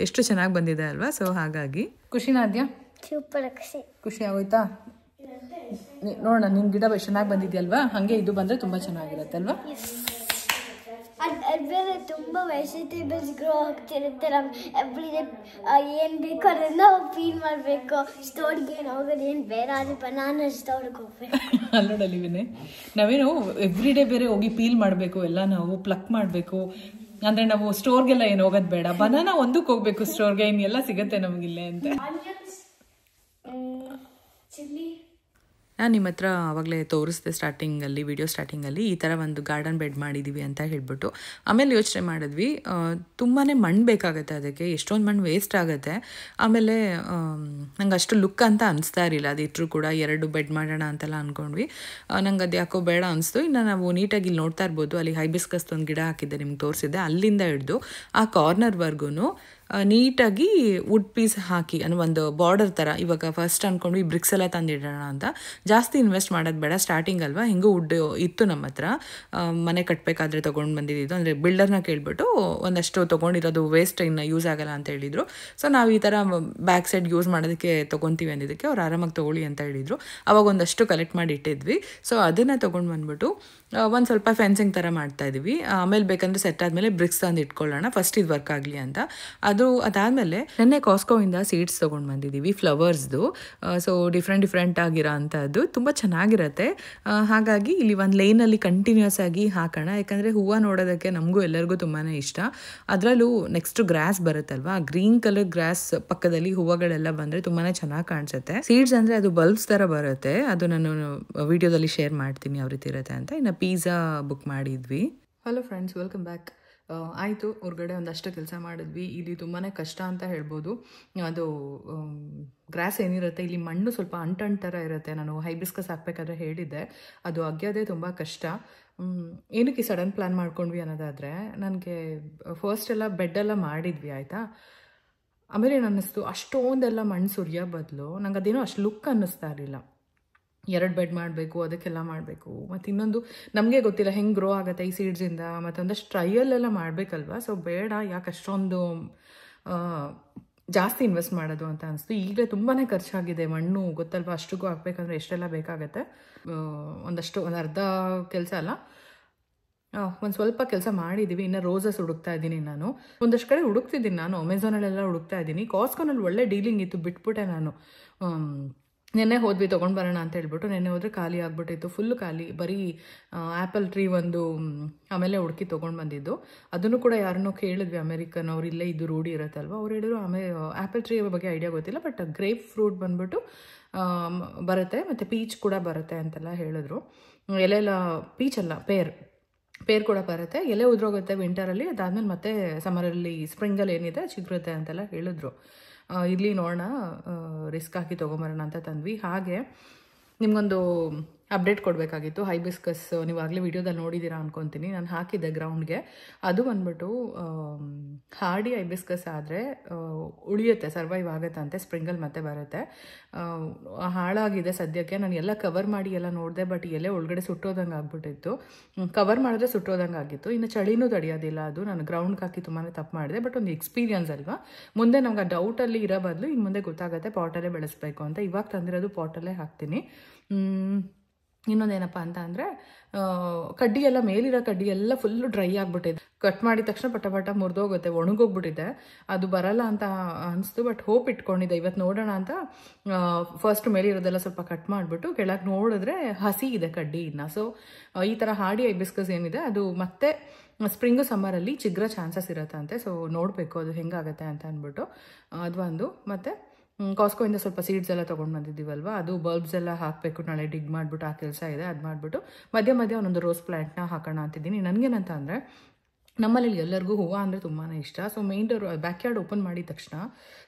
ಎಷ್ಟು ಚೆನ್ನಾಗಿ ಬಂದಿದೆ ಅಲ್ವಾ. ಸೊ ಹಾಗಾಗಿ ಖುಷಿನಾ ಅದೆಯಾ? ಸೂಪರ್ ಖುಷಿ ಆಗೋಯ್ತಾ? ನೋಡೋಣ, ನಿನ್ನ ಗಿಡ ಚೆನ್ನಾಗಿ ಬಂದಿದೆಯಲ್ವಾ, ಹಾಗೆ ಇದು ಬಂದರೆ ತುಂಬ ಚೆನ್ನಾಗಿರುತ್ತೆ ಅಲ್ವಾ. ಬೇರೆ ತುಂಬ ವೆಜಿಟೇಬಲ್ಸ್ ಗ್ರೋ ಆಗ್ತಿರುತ್ತೆ. ನಾವು ಎವ್ರಿಡೇ ಏನು ಬೇಕೋ ಅದನ್ನು ಫೀಲ್ ಮಾಡಬೇಕು. ಸ್ಟೋರ್ಗೆ ಏನು ಹೋಗೋದು ಏನು ಬೇರೆ, ಆದರೆ ಬನಾನಾ ಸ್ಟೋರ್ಗೆ ಹೋಗ್ಬೇಕು. ಅಲ್ಲೋಡಲ್ಲಿ ವಿನಯ್, ನಾವೇನು ಎವ್ರಿ ಡೇ ಬೇರೆ ಹೋಗಿ ಪೀಲ್ ಮಾಡಬೇಕು, ಎಲ್ಲ ನಾವು ಪ್ಲಕ್ ಮಾಡಬೇಕು. ಅಂದರೆ ನಾವು ಸ್ಟೋರ್ಗೆಲ್ಲ ಏನು ಹೋಗೋದು ಬೇಡ, ಬನಾನಾ ಒಂದಕ್ಕೆ ಹೋಗ್ಬೇಕು ಸ್ಟೋರ್ಗೆ, ಇನ್ನೆಲ್ಲ ಸಿಗುತ್ತೆ ನಮಗಿಲ್ಲೇ ಅಂತ. ನಾನು ನಿಮ್ಮ ಹತ್ರ ಆವಾಗಲೇ ತೋರಿಸ್ದೆ ಸ್ಟಾರ್ಟಿಂಗಲ್ಲಿ, ವಿಡಿಯೋ ಸ್ಟಾರ್ಟಿಂಗಲ್ಲಿ ಈ ಥರ ಒಂದು ಗಾರ್ಡನ್ ಬೆಡ್ ಮಾಡಿದ್ದೀವಿ ಅಂತ ಹೇಳ್ಬಿಟ್ಟು. ಆಮೇಲೆ ಯೋಚನೆ ಮಾಡಿದ್ವಿ, ತುಂಬಾ ಮಣ್ಣು ಬೇಕಾಗುತ್ತೆ ಅದಕ್ಕೆ, ಎಷ್ಟೊಂದು ಮಣ್ಣು ವೇಸ್ಟ್ ಆಗುತ್ತೆ. ಆಮೇಲೆ ನಂಗೆ ಅಷ್ಟು ಲುಕ್ ಅಂತ ಅನಿಸ್ತಾ ಇರಲಿಲ್ಲ, ಅದಿಟ್ಟರು ಕೂಡ 2 ಬೆಡ್ ಮಾಡೋಣ ಅಂತೆಲ್ಲ ಅಂದ್ಕೊಂಡ್ವಿ. ನಂಗೆ ಅದು ಯಾಕೋ ಬೇಡ ಅನಿಸ್ತು. ಇನ್ನು ನಾವು ನೀಟಾಗಿ ಇಲ್ಲಿ ನೋಡ್ತಾ ಇರ್ಬೋದು, ಅಲ್ಲಿ ಹೈಬಿಸ್ಕಸ್ ಒಂದು ಗಿಡ ಹಾಕಿದ್ದೆ, ನಿಮ್ಗೆ ತೋರಿಸಿದ್ದೆ. ಅಲ್ಲಿಂದ ಹಿಡಿದು ಆ ಕಾರ್ನರ್ವರೆಗೂ ನೀಟಾಗಿ ವುಡ್ ಪೀಸ್ ಹಾಕಿ ಅನ್ನೋ ಒಂದು ಬಾರ್ಡರ್ ಥರ. ಇವಾಗ ಫಸ್ಟ್ ಅಂದ್ಕೊಂಡು ಈ ಬ್ರಿಕ್ಸ್ ಎಲ್ಲ ತಂದಿಡೋಣ ಅಂತ. ಜಾಸ್ತಿ ಇನ್ವೆಸ್ಟ್ ಮಾಡೋದು ಬೇಡ, ಸ್ಟಾರ್ಟಿಂಗ್ ಅಲ್ವಾ, ಹೆಂಗೂ ವುಡ್ ಇತ್ತು ನಮ್ಮ ಹತ್ರ, ಮನೆ ಕಟ್ಟಬೇಕಾದ್ರೆ ತೊಗೊಂಡು ಬಂದಿದ್ದು. ಅಂದರೆ ಬಿಲ್ಡರ್ನ ಕೇಳಿಬಿಟ್ಟು ಒಂದಷ್ಟು ತೊಗೊಂಡಿರೋದು ವೇಸ್ಟ್ ಇನ್ನು ಯೂಸ್ ಆಗಲ್ಲ ಅಂತ ಹೇಳಿದರು. ಸೊ ನಾವು ಈ ಥರ ಬ್ಯಾಕ್ ಸೈಡ್ ಯೂಸ್ ಮಾಡೋದಕ್ಕೆ ತೊಗೊತೀವಿ ಅಂದಿದ್ದಕ್ಕೆ ಅವ್ರು ಆರಾಮಾಗಿ ತೊಗೊಳ್ಳಿ ಅಂತ ಹೇಳಿದರು. ಅವಾಗ ಒಂದಷ್ಟು ಕಲೆಕ್ಟ್ ಮಾಡಿ ಇಟ್ಟಿದ್ವಿ. ಸೊ ಅದನ್ನು ತೊಗೊಂಡು ಬಂದ್ಬಿಟ್ಟು ಒಂದು ಸ್ವಲ್ಪ ಫೆನ್ಸಿಂಗ್ ಥರ ಮಾಡ್ತಾಯಿದ್ವಿ. ಆಮೇಲೆ ಬೇಕಂದರೆ ಸೆಟ್ ಆದಮೇಲೆ ಬ್ರಿಕ್ಸ್ ತಂದು ಇಟ್ಕೊಳ್ಳೋಣ, ಫಸ್ಟ್ ಇದು ವರ್ಕ್ ಆಗಲಿ ಅಂತ. ಅದಾದಮೇಲೆ ನೆನ್ನೆ ಕಾಸ್ಕೋಯಿಂದ ಸೀಡ್ಸ್ ತೊಗೊಂಡು ಬಂದಿದ್ದೀವಿ, ಫ್ಲವರ್ಸ್ದು. ಸೊ ಡಿಫ್ರೆಂಟ್ ಆಗಿರೋ ಅಂಥದ್ದು ತುಂಬ ಚೆನ್ನಾಗಿರುತ್ತೆ. ಹಾಗಾಗಿ ಇಲ್ಲಿ ಒಂದು ಲೈನಲ್ಲಿ ಕಂಟಿನ್ಯೂಸ್ ಆಗಿ ಹಾಕೋಣ, ಯಾಕಂದರೆ ಹೂವು ನೋಡೋದಕ್ಕೆ ನಮಗೂ ಎಲ್ಲರಿಗೂ ತುಂಬಾ ಇಷ್ಟ. ಅದರಲ್ಲೂ ನೆಕ್ಸ್ಟ್ ಗ್ರಾಸ್ ಬರುತ್ತಲ್ವಾ, ಗ್ರೀನ್ ಕಲರ್ ಗ್ರಾಸ್ ಪಕ್ಕದಲ್ಲಿ ಹೂವುಗಳೆಲ್ಲ ಬಂದರೆ ತುಂಬಾ ಚೆನ್ನಾಗಿ ಕಾಣಿಸುತ್ತೆ. ಸೀಡ್ಸ್ ಅಂದರೆ ಅದು ಬಲ್ಬ್ಸ್ ಥರ ಬರುತ್ತೆ, ಅದು ನಾನು ವಿಡಿಯೋದಲ್ಲಿ ಶೇರ್ ಮಾಡ್ತೀನಿ ಯಾವ ರೀತಿ ಇರುತ್ತೆ ಅಂತ. ಇನ್ನು ಪಿಜ್ಜಾ ಬುಕ್ ಮಾಡಿದ್ವಿ. Hello friends, welcome back. ಆಯಿತು, ಹೊರಗಡೆ ಒಂದಷ್ಟು ಕೆಲಸ ಮಾಡಿದ್ವಿ. ಇಲ್ಲಿ ತುಂಬಾ ಕಷ್ಟ ಅಂತ ಹೇಳ್ಬೋದು. ಅದು ಗ್ರಾಸ್ ಏನಿರುತ್ತೆ ಇಲ್ಲಿ ಮಣ್ಣು ಸ್ವಲ್ಪ ಅಂಟು ಥರ ಇರುತ್ತೆ. ನಾನು ಹೈಬಿಸ್ಕಸ್ ಹಾಕಬೇಕಾದ್ರೆ ಹೇಳಿದ್ದೆ, ಅದು ಅಗ್ಯೋದೇ ತುಂಬ ಕಷ್ಟ. ಏನಕ್ಕೆ ಸಡನ್ ಪ್ಲ್ಯಾನ್ ಮಾಡ್ಕೊಂಡ್ವಿ ಅನ್ನೋದಾದರೆ, ನನಗೆ ಫಸ್ಟ್ ಎಲ್ಲ ಬೆಡ್ಡೆಲ್ಲ ಮಾಡಿದ್ವಿ ಆಯಿತಾ. ಆಮೇಲೆ ಏನು ಅನ್ನಿಸ್ತು, ಅಷ್ಟೊಂದೆಲ್ಲ ಮಣ್ಣು ಸುರಿಯೋ ಬದಲು ನಂಗೆ ಅದೇನೋ ಅಷ್ಟು ಲುಕ್ ಅನ್ನಿಸ್ತಾ ಇರಲಿಲ್ಲ. 2 ಬೆಡ್ ಮಾಡಬೇಕು, ಅದಕ್ಕೆಲ್ಲ ಮಾಡಬೇಕು, ಮತ್ತು ಇನ್ನೊಂದು ನಮಗೆ ಗೊತ್ತಿಲ್ಲ ಹೆಂಗೆ ಗ್ರೋ ಆಗುತ್ತೆ ಈ ಸೀಡ್ಸಿಂದ, ಮತ್ತು ಒಂದಷ್ಟು ಟ್ರಯಲ್ಲೆಲ್ಲ ಮಾಡಬೇಕಲ್ವ. ಸೊ ಬೇಡ, ಯಾಕೆ ಅಷ್ಟೊಂದು ಜಾಸ್ತಿ ಇನ್ವೆಸ್ಟ್ ಮಾಡೋದು ಅಂತ ಅನಿಸ್ತು. ಈಗಲೇ ತುಂಬಾ ಖರ್ಚಾಗಿದೆ, ಮಣ್ಣು ಗೊತ್ತಲ್ವ, ಅಷ್ಟಿಗೂ ಹಾಕ್ಬೇಕಂದ್ರೆ ಎಷ್ಟೆಲ್ಲ ಬೇಕಾಗುತ್ತೆ. ಒಂದು ಅರ್ಧ ಕೆಲಸ ಅಲ್ಲ, ಒಂದು ಸ್ವಲ್ಪ ಕೆಲಸ ಮಾಡಿದ್ದೀವಿ. ಇನ್ನು ರೋಸಸ್ ಹುಡುಕ್ತಾ ಇದ್ದೀನಿ ನಾನು. ಒಂದಷ್ಟು ಕಡೆ ಹುಡುಕ್ತಿದ್ದೀನಿ ನಾನು, ಅಮೆಝಾನಲ್ಲೆಲ್ಲ ಹುಡುಕ್ತಾ ಇದ್ದೀನಿ. ಕಾಸ್ಕೋನಲ್ಲಿ ಒಳ್ಳೆ ಡೀಲಿಂಗ್ ಇತ್ತು, ಬಿಟ್ಬಿಟ್ಟೆ ನಾನು. ನೆನ್ನೆ ಹೋದ್ವಿ ತೊಗೊಂಡು ಬರೋಣ ಅಂತ ಹೇಳ್ಬಿಟ್ಟು. ನೆನ್ನೆ ಹೋದರೆ ಖಾಲಿ ಆಗಿಬಿಟ್ಟಿತ್ತು, ಫುಲ್ಲು ಖಾಲಿ. ಬರೀ ಆ್ಯಪಲ್ ಟ್ರೀ ಒಂದು ಆಮೇಲೆ ಹುಡುಕಿ ತೊಗೊಂಡು ಬಂದಿದ್ದು. ಅದನ್ನು ಕೂಡ ಯಾರನ್ನೋ ಕೇಳಿದ್ವಿ, ಅಮೆರಿಕನ್ ಅವ್ರು, ಇಲ್ಲೇ ಇದು ರೂಢಿ ಇರುತ್ತಲ್ವ. ಅವ್ರು ಹೇಳಿದ್ರು ಆ್ಯಪಲ್ ಟ್ರೀ ಬಗ್ಗೆ ಐಡಿಯಾ ಗೊತ್ತಿಲ್ಲ, ಬಟ್ ಗ್ರೇಪ್ ಫ್ರೂಟ್ ಬಂದ್ಬಿಟ್ಟು ಬರುತ್ತೆ, ಮತ್ತು ಪೀಚ್ ಕೂಡ ಬರುತ್ತೆ ಅಂತೆಲ್ಲ ಹೇಳಿದ್ರು. ಎಲೆಲ್ಲ ಪೀಚಲ್ಲ, ಪೇರ್ ಕೂಡ ಬರುತ್ತೆ, ಎಲೆ ಉದ್ರೋಗುತ್ತೆ ವಿಂಟರಲ್ಲಿ, ಅದಾದಮೇಲೆ ಮತ್ತೆ ಸಮ್ಮರಲ್ಲಿ ಸ್ಪ್ರಿಂಗಲ್ಲಿ ಏನಿದೆ ಚಿಗುರುತ್ತೆ ಅಂತೆಲ್ಲ ಹೇಳಿದ್ರು. ಇಲ್ಲಿ ನೋಡೋಣ, ರಿಸ್ಕ್ ಹಾಕಿ ತೊಗೊಂಬರೋಣ ಅಂತ ತಂದ್ವಿ. ಹಾಗೆ ನಿಮಗೊಂದು ಅಪ್ಡೇಟ್ ಕೊಡಬೇಕಾಗಿತ್ತು. ಹೈಬಿಸ್ಕಸ್ ನೀವು ಆಗಲೇ ವಿಡಿಯೋದಲ್ಲಿ ನೋಡಿದ್ದೀರಾ ಅನ್ಕೊತೀನಿ, ನಾನು ಹಾಕಿದ್ದೆ ಗ್ರೌಂಡ್ಗೆ. ಅದು ಬಂದ್ಬಿಟ್ಟು ಹಾರ್ಡಿ ಹೈಬಿಸ್ಕಸ್ ಆದರೆ ಉಳಿಯುತ್ತೆ, ಸರ್ವೈವ್ ಆಗುತ್ತಂತೆ, ಸ್ಪ್ರಿಂಗಲ್ಲಿ ಮತ್ತೆ ಬರುತ್ತೆ. ಹಾಳಾಗಿದೆ ಸದ್ಯಕ್ಕೆ. ನಾನು ಎಲ್ಲ ಕವರ್ ಮಾಡಿ ಎಲ್ಲ ನೋಡಿದೆ, ಬಟ್ ಎಲೆ ಒಳಗಡೆ ಸುಟ್ಟೋದಂಗೆ ಆಗ್ಬಿಟ್ಟಿತ್ತು. ಕವರ್ ಮಾಡಿದ್ರೆ ಸುಟ್ಟೋದಂಗೆ ಆಗಿತ್ತು. ಇನ್ನು ಚಳಿನೂ ತಡೆಯೋದಿಲ್ಲ ಅದು. ನಾನು ಗ್ರೌಂಡ್ಗೆ ಹಾಕಿ ತುಂಬಾ ತಪ್ಪು ಮಾಡಿದೆ, ಬಟ್ ಒಂದು ಎಕ್ಸ್ಪೀರಿಯನ್ಸ್ ಅಲ್ವಾ. ಮುಂದೆ ನಮ್ಗೆ ಆ ಡೌಟಲ್ಲಿ ಇರೋ ಬದಲು ಇನ್ನು ಮುಂದೆ ಗೊತ್ತಾಗುತ್ತೆ ಪಾಟಲ್ಲೇ ಬೆಳೆಸ್ಬೇಕು ಅಂತ. ಇವಾಗ ತಂದಿರೋದು ಪಾಟಲ್ಲೇ ಹಾಕ್ತೀನಿ. ಇನ್ನೊಂದೇನಪ್ಪ ಅಂತ ಅಂದರೆ ಕಡ್ಡಿ ಎಲ್ಲ, ಮೇಲಿರೋ ಕಡ್ಡಿ ಎಲ್ಲ ಫುಲ್ಲು ಡ್ರೈ ಆಗಿಬಿಟ್ಟಿದೆ. ಕಟ್ ಮಾಡಿದ ತಕ್ಷಣ ಪಟ ಮುರಿದೋಗುತ್ತೆ, ಒಣಗೋಗ್ಬಿಟ್ಟಿದೆ. ಅದು ಬರಲ್ಲ ಅಂತ ಅನಿಸ್ತು, ಬಟ್ ಹೋಪ್ ಇಟ್ಕೊಂಡಿದ್ದೆ ಇವತ್ತು ನೋಡೋಣ ಅಂತ. ಫಸ್ಟ್ ಮೇಲಿರೋದೆಲ್ಲ ಸ್ವಲ್ಪ ಕಟ್ ಮಾಡಿಬಿಟ್ಟು ಕೆಳಗೆ ನೋಡಿದ್ರೆ ಹಸಿ ಇದೆ ಕಡ್ಡಿ ಇನ್ನು. ಸೊ ಈ ಥರ ಹಾರ್ಡಿ ಹೈಬಿಸ್ಕಸ್ ಏನಿದೆ ಅದು ಮತ್ತೆ ಸ್ಪ್ರಿಂಗು ಸಮ್ಮರಲ್ಲಿ ಚಿಗ್ರ ಚಾನ್ಸಸ್ ಇರುತ್ತಂತೆ. ಸೊ ನೋಡಬೇಕು ಅದು ಹೆಂಗಾಗುತ್ತೆ ಅಂತ ಅಂದ್ಬಿಟ್ಟು ಅದು ಒಂದು. ಮತ್ತು ಕಾಸ್ಕೋಯಿಂದ ಸ್ವಲ್ಪ ಸೀಡ್ಸ್ ಎಲ್ಲ ತೊಗೊಂಡು ಬಂದಿದ್ದೀವಲ್ವ, ಅದು ಬಲ್ಬ್ಸ್ ಎಲ್ಲ ಹಾಕಬೇಕು, ನಾಳೆ ಡಿಗ್ ಮಾಡಿಬಿಟ್ಟು ಆ ಕೆಲಸ ಇದೆ. ಅದು ಮಾಡಿಬಿಟ್ಟು ಮಧ್ಯೆ ಒಂದೊಂದು ರೋಸ್ ಪ್ಲ್ಯಾಂಟ್ನ ಹಾಕೋಣ ಅಂತಿದ್ದೀನಿ. ನನಗೇನಂತ ಅಂದರೆ ನಮ್ಮಲ್ಲಿ ಎಲ್ಲರಿಗೂ ಹೂವು ಅಂದರೆ ತುಂಬಾ ಇಷ್ಟ. So main door back yard open ಮಾಡಿದ ತಕ್ಷಣ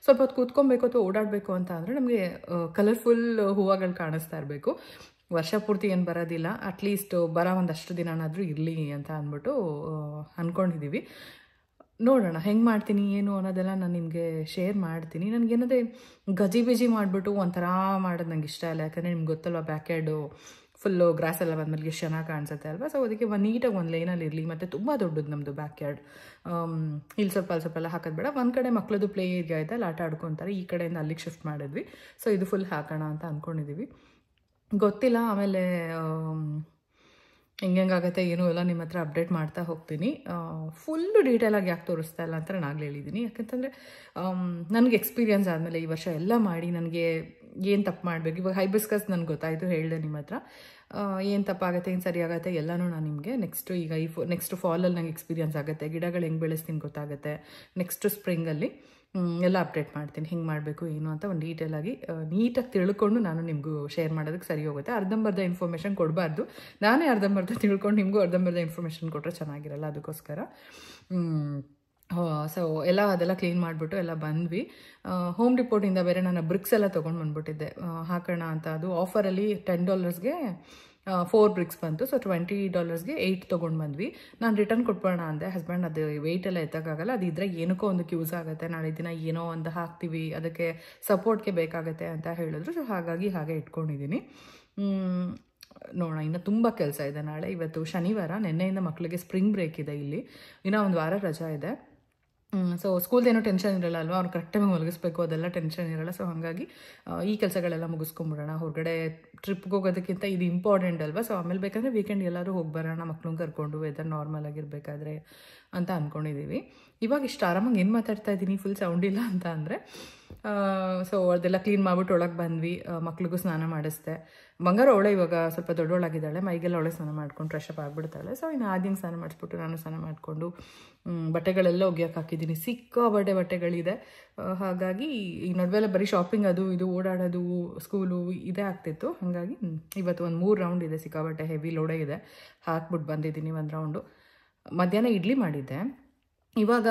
ಸ್ವಲ್ಪ ಹೊತ್ತು ಕೂತ್ಕೊಬೇಕು ಅಥವಾ ಓಡಾಡಬೇಕು ಅಂತ ಅಂದರೆ ನಮಗೆ ಕಲರ್ಫುಲ್ ಹೂವುಗಳು ಕಾಣಿಸ್ತಾ ಇರಬೇಕು. ವರ್ಷ ಪೂರ್ತಿ ಏನು ಬರೋದಿಲ್ಲ, ಅಟ್ಲೀಸ್ಟ್ ಬರೋ ಒಂದಷ್ಟು ದಿನನಾದರೂ ಇರಲಿ ಅಂತ ಅಂದ್ಬಿಟ್ಟು ಅಂದ್ಕೊಂಡಿದ್ದೀವಿ. ನೋಡೋಣ ಹೆಂಗೆ ಮಾಡ್ತೀನಿ ಏನು ಅನ್ನೋದೆಲ್ಲ ನಾನು ನಿಮಗೆ ಶೇರ್ ಮಾಡ್ತೀನಿ. ನನಗೇನಂದರೆ ಗಜಿಬಿಜಿ ಮಾಡಿಬಿಟ್ಟು ಒಂಥರ ಮಾಡೋದು ನಂಗೆ ಇಷ್ಟ ಇಲ್ಲ. ಯಾಕಂದರೆ ನಿಮ್ಗೆ ಗೊತ್ತಲ್ವ, ಬ್ಯಾಕ್ ಯಾರ್ಡು ಫುಲ್ಲು ಗ್ರಾಸ್ ಎಲ್ಲ ಬಂದಮೇಲೆ ಎಷ್ಟು ಚೆನ್ನಾಗಿ ಕಾಣಿಸುತ್ತೆ ಅಲ್ವಾ. ಸೊ ಅದಕ್ಕೆ ನೀಟಾಗಿ ಒಂದು ಲೈನಲ್ಲಿ ಇರಲಿ. ಮತ್ತು ತುಂಬ ದೊಡ್ಡದು ನಮ್ಮದು ಬ್ಯಾಕ್ ಯಾರ್ಡ್. ಇಲ್ಲಿ ಸ್ವಲ್ಪ ಎಲ್ಲ ಹಾಕೋದು ಬೇಡ. ಒಂದು ಕಡೆ ಮಕ್ಕಳದು ಪ್ಲೇ ಏರಿಯಾ ಇದೆ, ಅಲ್ಲಿ ಆಟ ಆಡ್ಕೊತಾರೆ. ಈ ಕಡೆಯಿಂದ ಅಲ್ಲಿಗೆ ಶಿಫ್ಟ್ ಮಾಡಿದ್ವಿ. ಸೊ ಇದು ಫುಲ್ ಹಾಕೋಣ ಅಂತ ಅಂದ್ಕೊಂಡಿದ್ದೀವಿ. ಗೊತ್ತಿಲ್ಲ ಆಮೇಲೆ ಹೆಂಗಾಗತ್ತೆ ಏನೂ ಎಲ್ಲ ನಿಮ್ಮ ಹತ್ರ ಅಪ್ಡೇಟ್ ಮಾಡ್ತಾ ಹೋಗ್ತೀನಿ. ಫುಲ್ಲು ಡೀಟೇಲಾಗಿ ಯಾಕೆ ತೋರಿಸ್ತಾ ಇಲ್ಲ ಅಂತ ನಾನು ಆಗಲೇ ಹೇಳಿದ್ದೀನಿ. ಯಾಕಂತಂದರೆ ನನಗೆ ಎಕ್ಸ್ಪೀರಿಯನ್ಸ್ ಆದಮೇಲೆ ಈ ವರ್ಷ ಎಲ್ಲ ಮಾಡಿ ನನಗೆ ಏನು ತಪ್ಪು ಮಾಡಬೇಕು. ಇವಾಗ ಹೈಬಿಸ್ಕಸ್ ನನಗೆ ಗೊತ್ತಾಯಿತು, ಹೇಳಿದೆ ನಿಮ್ಮ ಹತ್ರ. ಏನು ತಪ್ಪಾಗುತ್ತೆ, ಏನು ಸರಿ ಆಗುತ್ತೆ ಎಲ್ಲನೂ ನಾನು ನಿಮಗೆ ನೆಕ್ಸ್ಟ್ ಫಾಲಲ್ಲಿ ನಂಗೆ ಎಕ್ಸ್ಪೀರಿಯನ್ಸ್ ಆಗುತ್ತೆ. ಗಿಡಗಳು ಹೆಂಗೆ ಬೆಳೆಸ್ತೀನಿ ಗೊತ್ತಾಗುತ್ತೆ. ನೆಕ್ಸ್ಟ್ ಸ್ಪ್ರಿಂಗಲ್ಲಿ ಎಲ್ಲ ಅಪ್ಡೇಟ್ ಮಾಡ್ತೀನಿ, ಹೆಂಗೆ ಮಾಡಬೇಕು ಏನು ಅಂತ ಒಂದು ಡೀಟೇಲಾಗಿ ನೀಟಾಗಿ ತಿಳ್ಕೊಂಡು ನಾನು ನಿಮಗೂ ಶೇರ್ ಮಾಡೋದಕ್ಕೆ ಸರಿ ಹೋಗುತ್ತೆ. ಅರ್ಧಂಬರ್ಧ ಇನ್ಫಾರ್ಮೇಷನ್ ಕೊಡಬಾರ್ದು. ನಾನೇ ಅರ್ಧಂಬರ್ಧ ತಿಳ್ಕೊಂಡು ನಿಮಗೂ ಅರ್ಧಂಬರ್ಧ ಇನ್ಫಾರ್ಮೇಷನ್ ಕೊಟ್ಟರೆ ಚೆನ್ನಾಗಿರಲ್ಲ. ಅದಕ್ಕೋಸ್ಕರ ಸೊ ಅದೆಲ್ಲ ಕ್ಲೀನ್ ಮಾಡಿಬಿಟ್ಟು ಎಲ್ಲ ಬಂದ್ವಿ. ಹೋಮ್ ಡಿಪೋರ್ಟಿಂದ ಬೇರೆ ನಾನು ಬ್ರಿಕ್ಸ್ ಎಲ್ಲ ತೊಗೊಂಡು ಬಂದುಬಿಟ್ಟಿದ್ದೆ ಹಾಕೋಣ ಅಂತ. ಅದು ಆಫರಲ್ಲಿ $10ಗೆ 4 ಬ್ರಿಕ್ಸ್ ಬಂತು. ಸೊ $20ಗೆ 8 ತೊಗೊಂಡು ಬಂದ್ವಿ. ನಾನು ರಿಟರ್ನ್ ಕೊಟ್ಬೋಣ ಅಂದೆ. ಹಸ್ಬೆಂಡ್ ಅದು ವೆಯ್ಟ್ ಎಲ್ಲ ಎತ್ತಕ್ಕಾಗಲ್ಲ, ಅದು ಇದ್ರೆ ಏನಕ್ಕೋ ಒಂದಕ್ಕೆ ಯೂಸ್ ಆಗುತ್ತೆ, ನಾಳೆ ದಿನ ಏನೋ ಒಂದು ಹಾಕ್ತೀವಿ, ಅದಕ್ಕೆ ಸಪೋರ್ಟ್ಗೆ ಬೇಕಾಗುತ್ತೆ ಅಂತ ಹೇಳಿದ್ರು. ಸೊ ಹಾಗಾಗಿ ಹಾಗೆ ಇಟ್ಕೊಂಡಿದ್ದೀನಿ. ನೋಡೋಣ, ಇನ್ನು ತುಂಬ ಕೆಲಸ ಇದೆ. ನಾಳೆ ಇವತ್ತು ಶನಿವಾರ, ನಿನ್ನೆಯಿಂದ ಮಕ್ಕಳಿಗೆ ಸ್ಪ್ರಿಂಗ್ ಬ್ರೇಕ್ ಇದೆ ಇಲ್ಲಿ, ಇನ್ನೂ ಒಂದು ವಾರ ರಜಾ ಇದೆ. ಸೊ ಸ್ಕೂಲ್ದೇನೋ ಟೆನ್ಷನ್ ಇರಲ್ಲ ಅಲ್ವಾ, ಅವ್ರು ಕರೆಕ್ಟಾಗಿ ಮಲಗಿಸ್ಬೇಕು, ಅದೆಲ್ಲ ಟೆನ್ಷನ್ ಇರಲ್ಲ. ಸೊ ಹಾಗಾಗಿ ಈ ಕೆಲಸಗಳೆಲ್ಲ ಮುಗಿಸ್ಕೊಂಬಿಡೋಣ. ಹೊರಗಡೆ ಟ್ರಿಪ್ಗೆ ಹೋಗೋದಕ್ಕಿಂತ ಇದು ಇಂಪಾರ್ಟೆಂಟ್ ಅಲ್ವಾ. ಸೊ ಆಮೇಲೆ ಬೇಕಂದರೆ ವೀಕೆಂಡ್ ಎಲ್ಲರೂ ಹೋಗಿ ಬರೋಣ ಮಕ್ಳನ್ನ ಕರ್ಕೊಂಡು, ವೆದರ್ ನಾರ್ಮಲ್ ಆಗಿರಬೇಕಾದ್ರೆ ಅಂತ ಅಂದ್ಕೊಂಡಿದ್ದೀವಿ. ಇವಾಗ ಇಷ್ಟು ಆರಾಮಾಗಿ ಏನು ಮಾತಾಡ್ತಾ ಇದ್ದೀನಿ, ಫುಲ್ ಸೌಂಡ್ ಇಲ್ಲ ಅಂತ ಅಂದರೆ. ಸೊ ಅದೆಲ್ಲ ಕ್ಲೀನ್ ಮಾಡಿಬಿಟ್ಟು ಒಳಗೆ ಬಂದ್ವಿ. ಮಕ್ಳಿಗೂ ಸ್ನಾನ ಮಾಡಿಸ್ದೆ. ಬಂಗಾರ ಅವಳೆ ಇವಾಗ ಸ್ವಲ್ಪ ದೊಡ್ಡವಳಾಗಿದ್ದಾಳೆ, ಮೈಗೆಲ್ಲ ಅವಳೆ ಸ್ನಾನ ಮಾಡ್ಕೊಂಡು ಫ್ರೆಶ್ ಅಪ್ ಆಗಿಬಿಡ್ತಾಳೆ. ಸೊ ಇನ್ನು ಆದ್ಯಂಗೆ ಸ್ನಾನ ಮಾಡಿಸ್ಬಿಟ್ಟು ನಾನು ಸ್ನಾನ ಮಾಡಿಕೊಂಡು ಬಟ್ಟೆಗಳೆಲ್ಲ ಒಗ್ಯಕ್ಕೆ ಹಾಕಿದ್ದೀನಿ. ಸಿಕ್ಕಾಪಟ್ಟೆ ಬಟ್ಟೆಗಳಿದೆ. ಹಾಗಾಗಿ ಈ ನಡುವೆಲ್ಲ ಬರೀ ಶಾಪಿಂಗ್ ಅದು ಇದು ಓಡಾಡೋದು ಸ್ಕೂಲು ಇದೇ ಆಗ್ತಿತ್ತು. ಹಾಗಾಗಿ ಇವತ್ತು ಒಂದು 3 ರೌಂಡ್ ಇದೆ, ಸಿಕ್ಕಾಪಟ್ಟೆ ಹೆವಿ ಲೋಡೇ ಇದೆ. ಹಾಕ್ಬಿಟ್ಟು ಬಂದಿದ್ದೀನಿ 1 ರೌಂಡು. ಮಧ್ಯಾಹ್ನ ಇಡ್ಲಿ ಮಾಡಿದ್ದೆ. ಇವಾಗ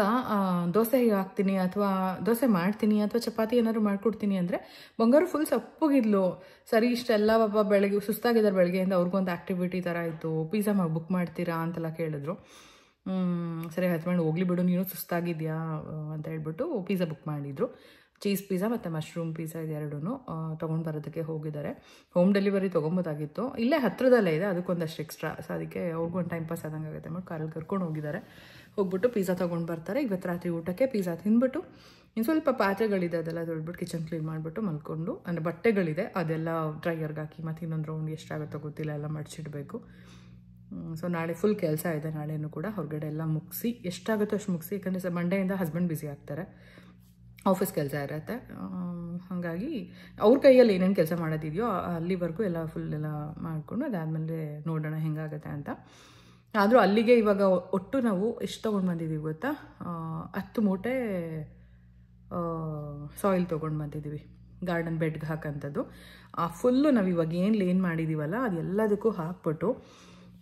ದೋಸೆ ಹಾಕ್ತೀನಿ ಅಥವಾ ದೋಸೆ ಮಾಡ್ತೀನಿ ಅಥವಾ ಚಪಾತಿ ಏನಾದ್ರು ಮಾಡಿಕೊಡ್ತೀನಿ ಅಂದರೆ ಬಂಗಾರು ಫುಲ್ ಸಪ್ಪಗಿದ್ಲು. ಸರಿ ಇಷ್ಟೆಲ್ಲ ಪಾಪ ಬೆಳಗ್ಗೆ ಸುಸ್ತಾಗಿದ್ದಾರೆ, ಬೆಳಗ್ಗೆಯಿಂದ ಅವ್ರಿಗೊಂದು ಆ್ಯಕ್ಟಿವಿಟಿ ಥರ ಇತ್ತು. ಪಿಜ್ಜಾ ಬುಕ್ ಮಾಡ್ತೀರಾ ಅಂತೆಲ್ಲ ಕೇಳಿದ್ರು. ಸರಿ ಹಸ್ಬೆಂಡ್ ಹೋಗ್ಲಿ ಬಿಡು, ನೀನು ಸುಸ್ತಾಗಿದೆಯಾ ಅಂತ ಹೇಳ್ಬಿಟ್ಟು ಪಿಜ್ಜಾ ಬುಕ್ ಮಾಡಿದರು. ಚೀಸ್ ಪಿಜ್ಜಾ ಮತ್ತು ಮಶ್ರೂಮ್ ಪಿಜ್ಜಾ ಇದೆರಡೂ ತೊಗೊಂಡು ಬರೋದಕ್ಕೆ ಹೋಗಿದ್ದಾರೆ. ಹೋಮ್ ಡೆಲಿವರಿ ತೊಗೊಬೋದಾಗಿತ್ತು, ಇಲ್ಲೇ ಹತ್ತಿರದಲ್ಲೇ ಇದೆ, ಅದಕ್ಕೊಂದಷ್ಟು ಎಕ್ಸ್ಟ್ರಾ. ಸೊ ಅದಕ್ಕೆ ಅವ್ರಿಗೂ ಒಂದು ಟೈಮ್ ಪಾಸ್ ಆದಂಗೆ ಆಗುತ್ತೆ ಅಂದ್ಬಿಟ್ಟು ಕಾರಲ್ಲಿ ಕರ್ಕೊಂಡು ಹೋಗಿದ್ದಾರೆ. ಹೋಗ್ಬಿಟ್ಟು ಪಿಜ್ಜಾ ತೊಗೊಂಡು ಬರ್ತಾರೆ. ಇವತ್ತು ರಾತ್ರಿ ಊಟಕ್ಕೆ ಪಿಜ್ಜಾ ತಿಂದ್ಬಿಟ್ಟು ಇನ್ನು ಸ್ವಲ್ಪ ಪಾತ್ರೆಗಳಿದೆ ಅದೆಲ್ಲ ತೊಳ್ಬಿಟ್ಟು ಕಿಚನ್ ಕ್ಲೀನ್ ಮಾಡಿಬಿಟ್ಟು ಮಲ್ಕೊಂಡು, ಅಂದರೆ ಬಟ್ಟೆಗಳಿದೆ ಅದೆಲ್ಲ ಡ್ರೈಯರ್ಗೆ ಹಾಕಿ ಮತ್ತು ಇನ್ನೊಂದು ರೌಂಡ್ ಎಷ್ಟಾಗುತ್ತೋ ಗೊತ್ತಿಲ್ಲ ಎಲ್ಲ ಮಡಿಸಿಡಬೇಕು. ಸೊ ನಾಳೆ ಫುಲ್ ಕೆಲಸ ಇದೆ. ನಾಳೆನೂ ಕೂಡ ಹೊರಗಡೆ ಎಲ್ಲ ಮುಗಿಸಿ ಎಷ್ಟಾಗುತ್ತೋ ಅಷ್ಟು ಮುಗಿಸಿ, ಯಾಕಂದರೆ ಮಂಡೆಯಿಂದ ಹಸ್ಬೆಂಡ್ ಬ್ಯುಸಿ ಆಗ್ತಾರೆ, ಆಫೀಸ್ ಕೆಲಸ ಇರುತ್ತೆ. ಹಾಗಾಗಿ ಅವ್ರ ಕೈಯಲ್ಲಿ ಏನೇನು ಕೆಲಸ ಮಾಡೋದಿದೆಯೋ ಅಲ್ಲಿವರೆಗೂ ಎಲ್ಲ ಫುಲ್ ಎಲ್ಲ ಮಾಡಿಕೊಂಡು ಅದಾದಮೇಲೆ ನೋಡೋಣ ಹೆಂಗಾಗುತ್ತೆ ಅಂತ. ಆದರೂ ಅಲ್ಲಿಗೆ ಇವಾಗ ಒಟ್ಟು ನಾವು ಎಷ್ಟು ತೊಗೊಂಡು ಬಂದಿದ್ದೀವಿ ಗೊತ್ತಾ, 10 ಮೂಟೆ ಸಾಯಿಲ್ ತೊಗೊಂಡು ಬಂದಿದ್ದೀವಿ, ಗಾರ್ಡನ್ ಬೆಡ್ಗೆ ಹಾಕೋಂಥದ್ದು. ಆ ಫುಲ್ಲು ನಾವು ಇವಾಗ ಏನು ಮಾಡಿದ್ದೀವಲ್ಲ ಅದೆಲ್ಲದಕ್ಕೂ ಹಾಕ್ಬಿಟ್ಟು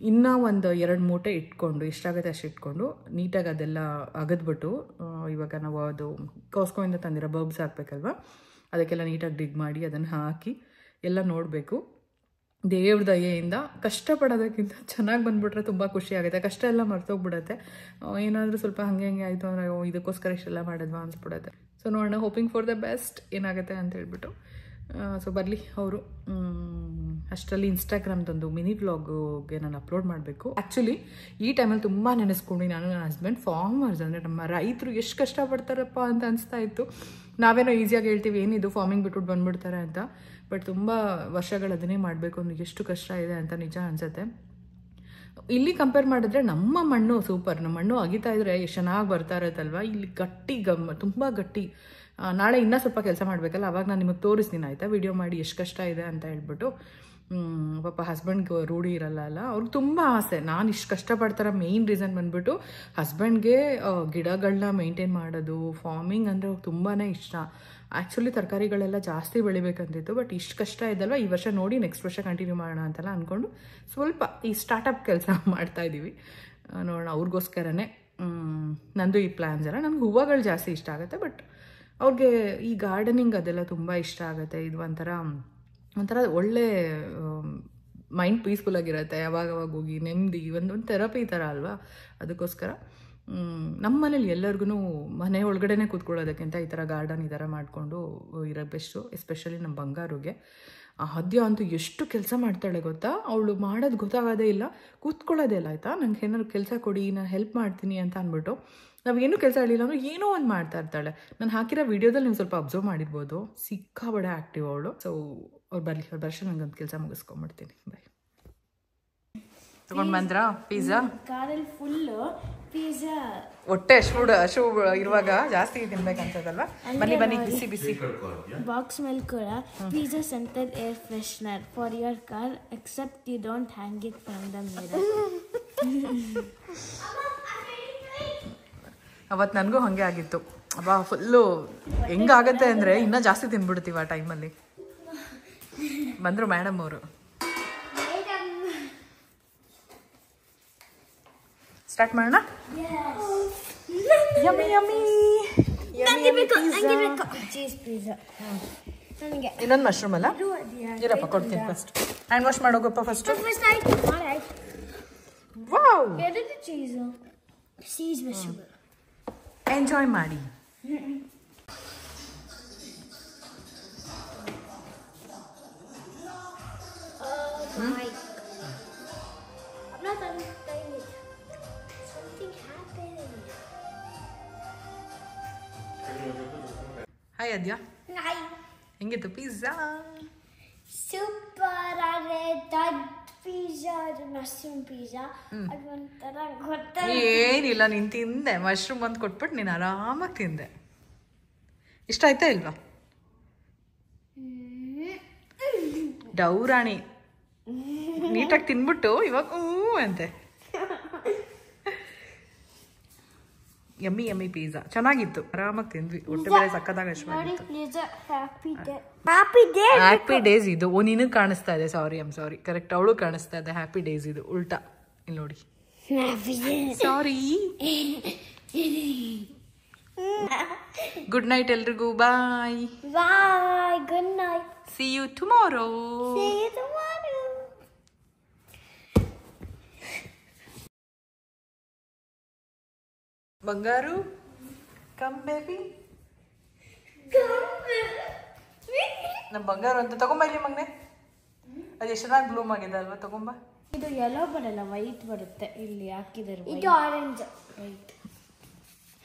ಇನ್ನೂ ಒಂದು 2 ಮೂಟೆ ಇಟ್ಕೊಂಡು ಎಷ್ಟಾಗುತ್ತೆ ಅಷ್ಟು ಇಟ್ಕೊಂಡು ನೀಟಾಗಿ ಅದೆಲ್ಲ ಅಗದ್ಬಿಟ್ಟು, ಇವಾಗ ನಾವು ಅದು ಕಾಸ್ಕೋಯಿಂದ ತಂದಿರೋ ಬಲ್ಬ್ಸ್ ಹಾಕಬೇಕಲ್ವ, ಅದಕ್ಕೆಲ್ಲ ನೀಟಾಗಿ ಡಿಗ್ ಮಾಡಿ ಅದನ್ನು ಹಾಕಿ ಎಲ್ಲ ನೋಡಬೇಕು. ದೇವ್ರ ದಯೆಯಿಂದ ಕಷ್ಟಪಡೋದಕ್ಕಿಂತ ಚೆನ್ನಾಗಿ ಬಂದುಬಿಟ್ರೆ ತುಂಬ ಖುಷಿ ಆಗುತ್ತೆ. ಕಷ್ಟ ಎಲ್ಲ ಮರ್ತೋಗ್ಬಿಡುತ್ತೆ. ಏನಾದರೂ ಸ್ವಲ್ಪ ಹಾಗೆ ಹಂಗೆ ಆಯಿತು ಅಂದರೆ ಇದಕ್ಕೋಸ್ಕರ ಇಷ್ಟೆಲ್ಲ ಮಾಡಿದ್ವಾ ಅನ್ಸ್ಬಿಡುತ್ತೆ. ಸೊ ನೋಡೋಣ, ಹೋಪಿಂಗ್ ಫಾರ್ ದ ಬೆಸ್ಟ್ ಏನಾಗುತ್ತೆ ಅಂತ ಹೇಳ್ಬಿಟ್ಟು. ಸೊ ಬರಲಿ ಅವರು. ಅಷ್ಟರಲ್ಲಿ ಇನ್ಸ್ಟಾಗ್ರಾಮ್ದೊಂದು ಮಿನಿ ವ್ಲಾಗ್ಗೆ ನಾನು ಅಪ್ಲೋಡ್ ಮಾಡಬೇಕು. ಆ್ಯಕ್ಚುಲಿ ಈ ಟೈಮಲ್ಲಿ ತುಂಬ ನೆನೆಸ್ಕೊಂಡು ನಾನು ನನ್ನ ಹಸ್ಬೆಂಡ್ ಫಾರ್ಮರ್ಸ್, ಅಂದರೆ ನಮ್ಮ ರೈತರು ಎಷ್ಟು ಕಷ್ಟಪಡ್ತಾರಪ್ಪ ಅಂತ ಅನಿಸ್ತಾ ಇತ್ತು. ನಾವೇನೋ ಈಸಿಯಾಗಿ ಹೇಳ್ತೀವಿ ಏನಿದು ಫಾರ್ಮಿಂಗ್ ಬಿಟ್ಬಿಟ್ಟು ಬಂದುಬಿಡ್ತಾರೆ ಅಂತ, ಬಟ್ ತುಂಬ ವರ್ಷಗಳು ಅದನ್ನೇ ಮಾಡಬೇಕು ಅಂದ್ರೆ ಎಷ್ಟು ಕಷ್ಟ ಇದೆ ಅಂತ ನಿಜ ಅನಿಸುತ್ತೆ. ಇಲ್ಲಿ ಕಂಪೇರ್ ಮಾಡಿದ್ರೆ ನಮ್ಮ ಮಣ್ಣು ಸೂಪರ್. ನಮ್ಮ ಮಣ್ಣು ಅಗಿತಾ ಇದ್ರೆ ಎಷ್ಟು ಚೆನ್ನಾಗಿ ಬರ್ತಾ ಇರುತ್ತಲ್ವ. ಇಲ್ಲಿ ಗಟ್ಟಿ ತುಂಬ ಗಟ್ಟಿ. ನಾಳೆ ಇನ್ನೂ ಸ್ವಲ್ಪ ಕೆಲಸ ಮಾಡಬೇಕಲ್ಲ, ಅವಾಗ ನಾನು ನಿಮಗೆ ತೋರಿಸ್ತೀನಿ ಆಯಿತಾ, ವಿಡಿಯೋ ಮಾಡಿ ಎಷ್ಟು ಕಷ್ಟ ಇದೆ ಅಂತ ಹೇಳ್ಬಿಟ್ಟು. ಪಾಪ ಹಸ್ಬೆಂಡ್ಗೆ ರೂಢಿ ಇರಲ್ಲ ಅಲ್ಲ, ಅವ್ರಿಗೆ ತುಂಬ ಆಸೆ ನಾನು ಇಷ್ಟು ಕಷ್ಟಪಡ್ತಾರ. ಮೇಯ್ನ್ ರೀಸನ್ ಬಂದ್ಬಿಟ್ಟು ಹಸ್ಬೆಂಡ್ಗೆ ಗಿಡಗಳನ್ನ ಮೇಂಟೈನ್ ಮಾಡೋದು, ಫಾರ್ಮಿಂಗ್ ಅಂದರೆ ಅವ್ರಿಗೆ ತುಂಬಾ ಇಷ್ಟ. ಆ್ಯಕ್ಚುಲಿ ತರಕಾರಿಗಳೆಲ್ಲ ಜಾಸ್ತಿ ಬೆಳಿಬೇಕಂತಿತ್ತು, ಬಟ್ ಇಷ್ಟು ಕಷ್ಟ ಇದಲ್ವ, ಈ ವರ್ಷ ನೋಡಿ ನೆಕ್ಸ್ಟ್ ವರ್ಷ ಕಂಟಿನ್ಯೂ ಮಾಡೋಣ ಅಂತೆಲ್ಲ ಅಂದ್ಕೊಂಡು ಸ್ವಲ್ಪ ಈ ಸ್ಟಾರ್ಟಪ್ ಕೆಲಸ ಮಾಡ್ತಾಯಿದ್ದೀವಿ. ನೋಡೋಣ, ಅವ್ರಿಗೋಸ್ಕರನೇ ನಂದು ಈ ಪ್ಲ್ಯಾನ್ಸ್ ಎಲ್ಲ. ನನಗೆ ಹೂವುಗಳು ಜಾಸ್ತಿ ಇಷ್ಟ ಆಗುತ್ತೆ, ಬಟ್ ಅವ್ರಿಗೆ ಈ ಗಾರ್ಡನಿಂಗ್ ಅದೆಲ್ಲ ತುಂಬ ಇಷ್ಟ ಆಗುತ್ತೆ. ಇದು ಒಂಥರ ಒಳ್ಳೆ ಮೈಂಡ್ ಪೀಸ್ಫುಲ್ ಆಗಿರುತ್ತೆ. ಯಾವಾಗವಾಗ ಹೋಗಿ ನೆಮ್ಮದಿ, ಒಂದು ಥೆರಪಿ ಥರ ಅಲ್ವಾ. ಅದಕ್ಕೋಸ್ಕರ ನಮ್ಮ ಮನೇಲಿ ಎಲ್ಲರಿಗೂ ಮನೆ ಒಳಗಡೆನೇ ಕೂತ್ಕೊಳ್ಳೋದಕ್ಕಿಂತ ಈ ಥರ ಗಾರ್ಡನ್ ಈ ಥರ ಮಾಡಿಕೊಂಡು ಇರೋ ಬೆಸ್ಟು. ಎಸ್ಪೆಷಲಿ ನಮ್ಮ ಬಂಗಾರಿಗೆ. ಆದ್ಯ ಅಂತೂ ಎಷ್ಟು ಕೆಲಸ ಮಾಡ್ತಾಳೆ ಗೊತ್ತಾ. ಅವಳು ಮಾಡೋದು ಗೊತ್ತಾಗೋದೇ ಇಲ್ಲ, ಕೂತ್ಕೊಳ್ಳೋದೇ ಇಲ್ಲ ಆಯಿತಾ. ನಂಗೆ ಏನಾದ್ರು ಕೆಲಸ ಕೊಡಿ, ನಾನು ಹೆಲ್ಪ್ ಮಾಡ್ತೀನಿ ಅಂತ ಅಂದ್ಬಿಟ್ಟು ನಾವೇನೂ ಕೆಲಸ ಹೇಳಿಲ್ಲ ಅಂದರೆ ಏನೋ ಒಂದು ಮಾಡ್ತಾ ಇರ್ತಾಳೆ. ನಾನು ಹಾಕಿರೋ ವೀಡಿಯೋದಲ್ಲಿ ನೀವು ಸ್ವಲ್ಪ ಅಬ್ಸರ್ವ್ ಮಾಡಿರ್ಬೋದು, ಸಿಕ್ಕಾಬಡೆ ಆ್ಯಕ್ಟಿವ್ ಅವಳು. ಸೊ ಅವ್ರು ಬರಲಿ, ಅವ್ರು ಬರ್ಷ ನಂಗೊಂದು ಕೆಲಸ ಮುಗಿಸ್ಕೊಂಬಿಡ್ತೀನಿ. ಬಾಯ್. ತಗೊಂಡು ಬಂದ್ರಾ ಪಿಜ್ಜಾ? ಕಾರಲ್ಲಿ ಫುಲ್ಲು ಪಿಜ್ಜಾ. ಹೊಟ್ಟೆ ಅಷ್ಟು ಇರುವಾಗ ಜಾಸ್ತಿ ತಿನ್ಬೇಕಂತದಲ್ವಾ. ಬನ್ನಿ ಬಿಸಿ ಬಿಸಿ ಬಾಕ್ಸ್ ಮೇಲೆ ಕೂಡ pizza centre air freshener for your car except you don't hang it from the mirror. ಅವತ್ತು ನನಗೂ ಹಾಗೆ ಆಗಿತ್ತು. ಅಬ್ಬಾ ಫುಲ್ಲು ಹೆಂಗಾಗತ್ತೆ ಅಂದರೆ ಇನ್ನೂ ಜಾಸ್ತಿ ತಿನ್ಬಿಡ್ತೀವಿ ಆ ಟೈಮಲ್ಲಿ. ಬಂದರು ಮೇಡಮ್ ಅವರು. ಸ್ಟಾರ್ಟ್ ಮಾಡೋಣ. Yummy yummy cheese pizza. ಇನ್ನೊಂದು ಮಶ್ರೂಮ್ ಅಲ್ಲ, ಇರಪ್ಪ ಕೊಡ್ತೀನಿ. ಫಸ್ಟ್ ಹ್ಯಾಂಡ್ ವಾಶ್ ಮಾಡೋಗಪ್ಪ first. Wow, cheese mushroom enjoy ಮಾಡಿ. ಹಾಯ್ ಅದ್ಯಾ, ಹೆಂಗಿತ್ತು ಪಿಜ್ಜಾ? ಸೂಪರ್. ಆದರೆ ದೊಡ್ಡ ಪಿಜ್ಜಾ, ಅದು ಮಶ್ರೂಮ್ ಪಿಜ್ಜಾ, ಅದು ಒಂಥರ ಗೊತ್ತಲ್ಲ. ಏನಿಲ್ಲ, ನೀನು ತಿಂದೆ ಮಶ್ರೂಮ್ ಒಂದು ಕೊಟ್ಬಿಟ್ಟು ನೀನು ಆರಾಮಾಗಿ ತಿಂದೆ. ಇಷ್ಟ ಆಯ್ತಾ ಇಲ್ವಾ? ಡೌರಾಣಿ ನೀಟಾಗಿ ತಿನ್ಬಿಟ್ಟು ಇವಾಗ ಅಂತೆ. ಯಮ್ಮಿ ಯಮ್ಮಿ ಪಿಜ್ಜಾ ಚೆನ್ನಾಗಿತ್ತು, ಆರಾಮಾಗಿ ತಿಂದ್ವಿ. ಹೊಟ್ಟೆ ಬೇರೆ ಸಕ್ಕದಾಗ ಹ್ಯಾಪಿ ಡೇಸ್ ಇದು. ಓ, ನಿನಗೆ ಕಾಣಿಸ್ತಾ ಇದೆ, ಸಾರಿ ಕರೆಕ್ಟ್, ಅವಳು ಕಾಣಿಸ್ತಾ ಇದೆ. ಹ್ಯಾಪಿ ಡೇಸ್ ಇದು ಉಲ್ಟಾ, ಇಲ್ಲಿ ನೋಡಿ. ಸಾರಿ. ಗುಡ್ ನೈಟ್ ಎಲ್ರಿಗೂ. Bye bye, good night. See you tomorrow. ಬಂಗಾರು, ಕಮ್ ಬೇಬಿ. ನಮ್ಮ ಬಂಗಾರು ಅಂತ ತಗೊಂಬ ಇಲ್ಲಿ ಮಗನೆ. ಅದು ಎಷ್ಟು ಚೆನ್ನಾಗಿ ಬ್ಲೂಮ್ ಆಗಿದೆ ಅಲ್ವಾ, ತಗೊಂಬ. ಇದು ಯೆಲ್ಲೋ ಬರಲ್ಲ, ವೈಟ್ ಬರುತ್ತೆ. ಇಲ್ಲಿ ಹಾಕಿದ್ದಾರೆ, ಇದು ಆರೆಂಜ್ ವೈಟ್.